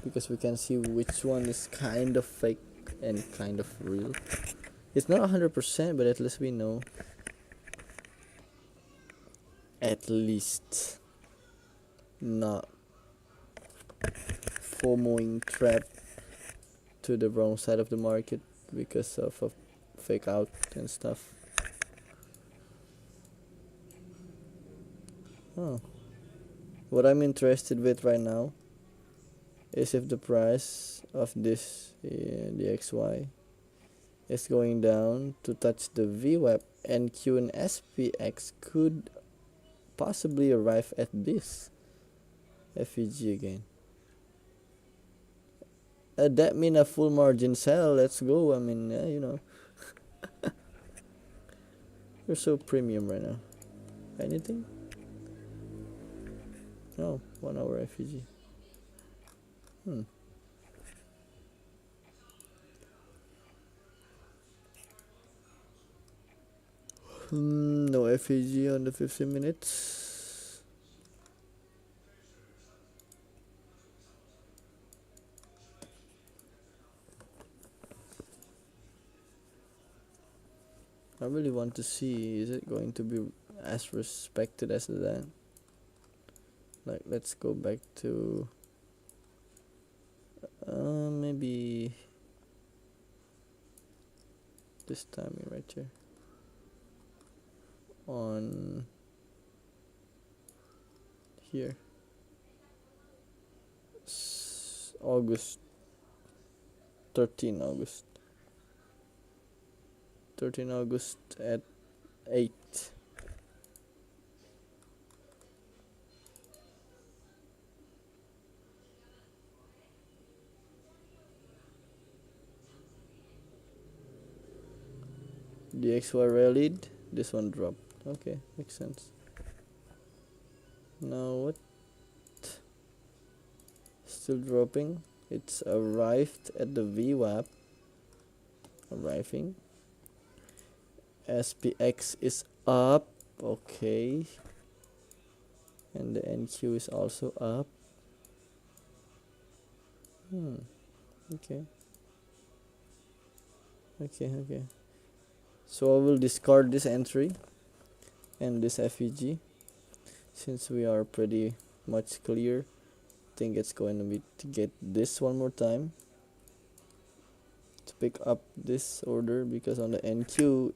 because we can see which one is kind of fake and kind of real. It's not 100%, but at least we know. At least not FOMOing trap to the wrong side of the market because of a fake out and stuff. Oh. What I'm interested with right now is if the price of this the XY is going down to touch the VWAP, NQ and SPX could possibly arrive at this FEG again. That mean a full margin sell. Let's go. I mean, you know, you're so premium right now. Anything? No, 1 hour FEG. No FEG on the 15 minutes. I really want to see, is it going to be as respected as that? Like, let's go back to maybe this timing right here on here, August 13 August 13 August at 8. The XY rallied, this one dropped. Okay, makes sense. Now what? Still dropping. It's arrived at the VWAP. Arriving. SPX is up. Okay. And the NQ is also up. Okay. Okay. So I will discard this entry and this FEG since we are pretty much clear. I think it's going to be to get this one more time to pick up this order, because on the NQ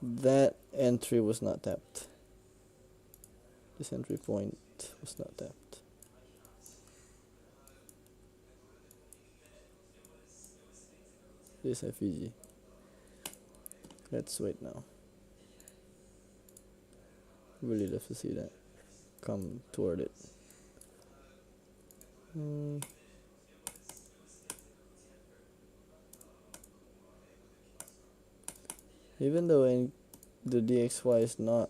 that entry was not tapped. This entry point was not tapped. This FEG. Let's wait now. Really love to see that come toward it. Even though the DXY is not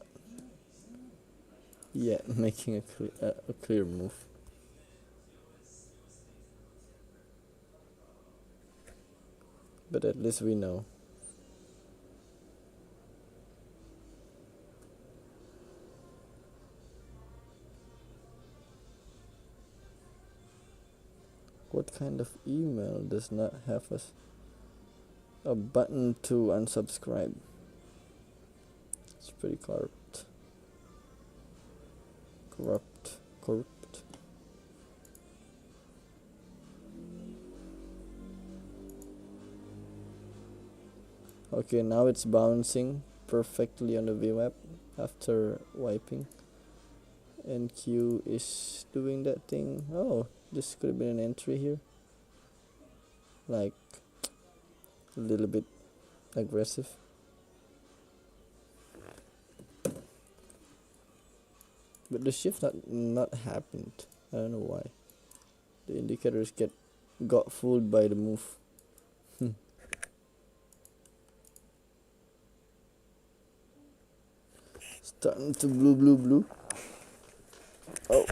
yet making a clear move. But at least we know. What kind of email does not have a button to unsubscribe? It's pretty corrupt. Okay, now it's bouncing perfectly on the VWAP after wiping. NQ is doing that thing. Oh, this could have been an entry here. Like a little bit aggressive. But the shift not happened. I don't know why. The indicators got fooled by the move. Starting to blue. Oh.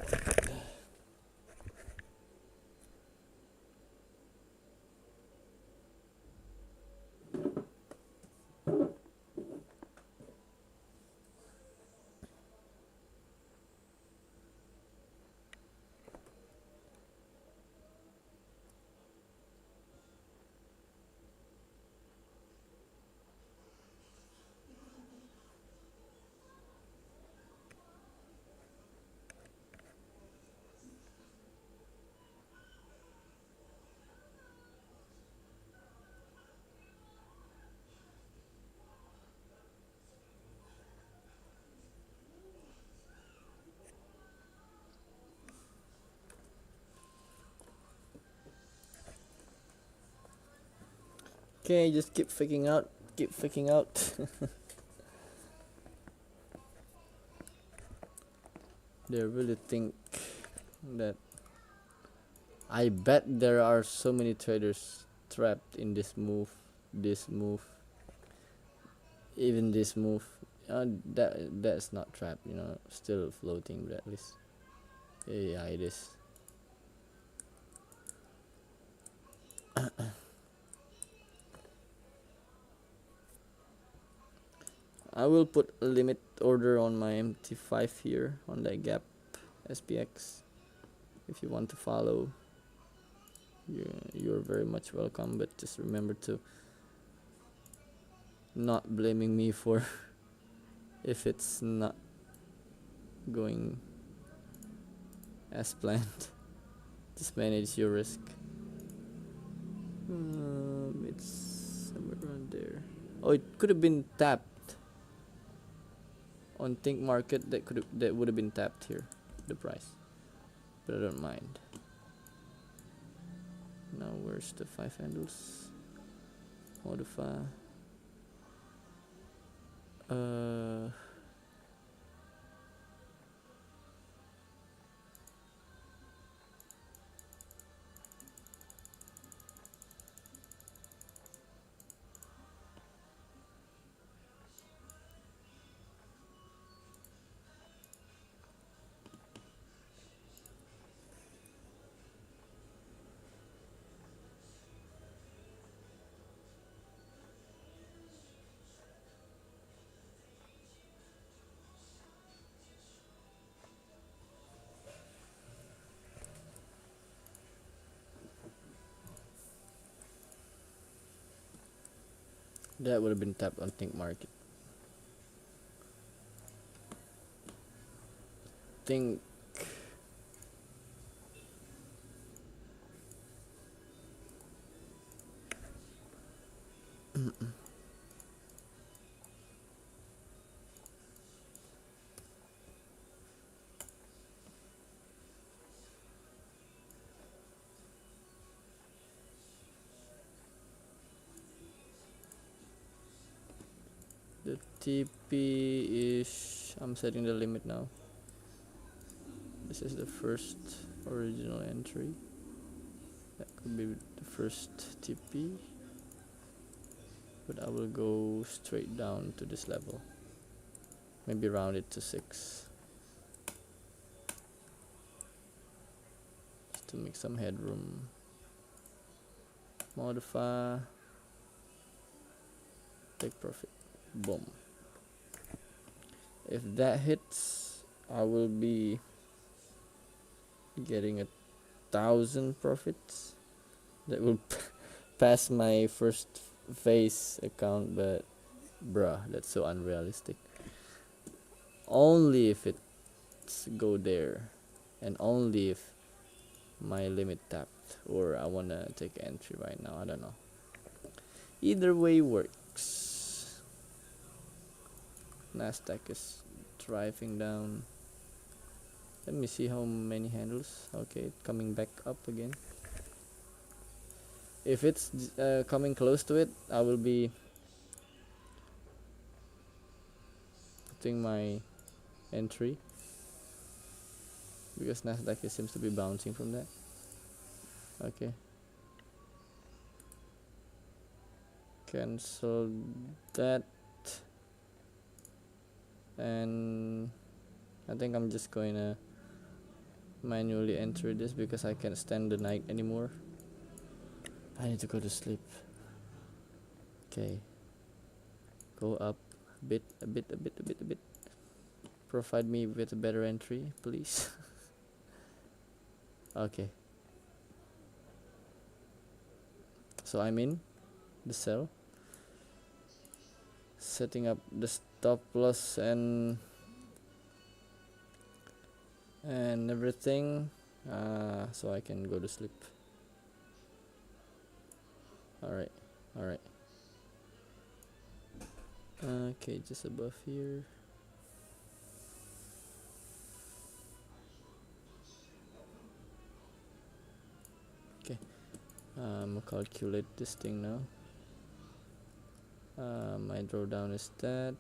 Okay, just keep faking out. Keep faking out. They really think that. I bet there are so many traders trapped in this move, even this move. That's not trapped, still floating, but at least. Yeah, it is. I will put a limit order on my MT5 here on that gap SPX. If you want to follow, you're very much welcome, but just remember to not blaming me for if it's not going as planned. Just manage your risk. It's somewhere around there. Oh, it could have been tapped on Think Market. That would have been tapped here, the price, but I don't mind. Now where's the 5 handles? Modify. That would have been tapped on Think Market. Think. The TP is. I'm setting the limit now. This is the first original entry. That could be the first TP, but I will go straight down to this level. Maybe round it to 6, just to make some headroom. Modify. Take profit. Boom. If that hits, I will be getting 1,000 profits. That will pass my first phase account, but bruh, that's so unrealistic. Only if it's go there, and only if my limit tapped, or I wanna take entry right now. I don't know. Either way works. Nasdaq is driving down. Let me see how many handles. Okay, coming back up again. If it's coming close to it, I will be putting my entry, because Nasdaq seems to be bouncing from that. Okay, cancel that, and I think I'm just going to manually enter this because I can't stand the night anymore. I need to go to sleep. Okay. Go up a bit. Provide me with a better entry, please. Okay. So I'm in the cell. Setting up the stop loss and everything. So I can go to sleep. Alright. Okay, just above here. Okay. I'll calculate this thing now. My drawdown is that.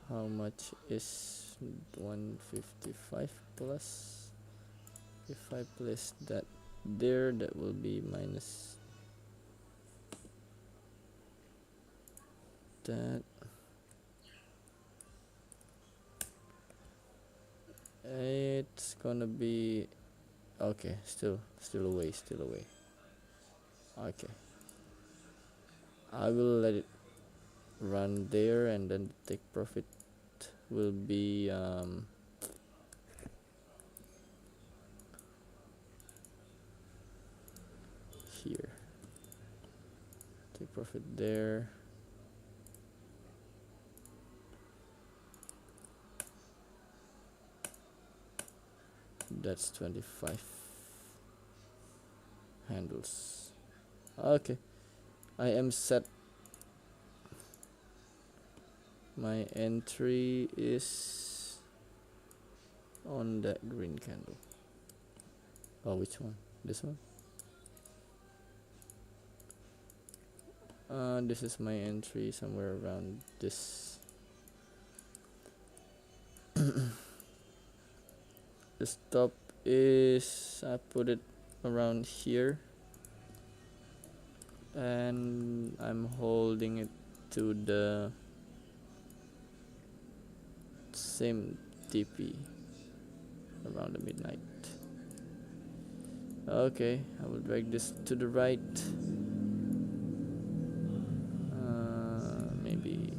How much is 155 plus? If I place that there, that will be minus that. It's gonna be okay. Still away. Okay, I will let it run there, and then take profit will be here. Take profit there. That's 25 handles. Okay, I am set. My entry is on that green candle. Oh, which one? This one? This is my entry, somewhere around this. The stop is, I put it around here, and I'm holding it to the same TP around the midnight. Okay, I will drag this to the right. Maybe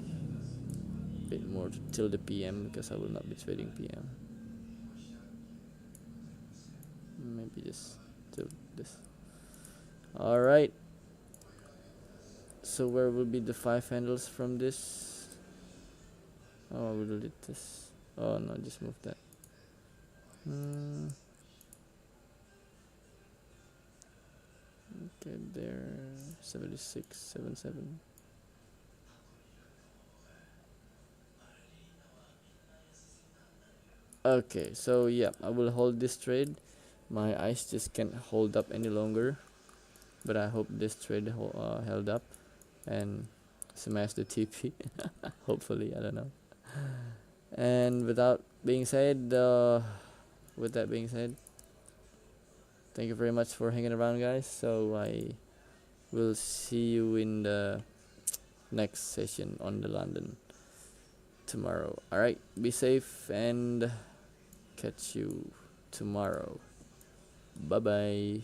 a bit more till the PM, because I will not be trading PM. Maybe just till this. Alright. So where will be the 5 handles from this? Oh, I will delete this. Oh no, just move that. Okay, there. 76, 77. Okay, so yeah, I will hold this trade. My eyes just can't hold up any longer, but I hope this trade held up and smash the TP. Hopefully, I don't know. And with that being said, thank you very much for hanging around, guys. So I will see you in the next session on the London tomorrow. Alright, be safe and catch you tomorrow. Bye bye.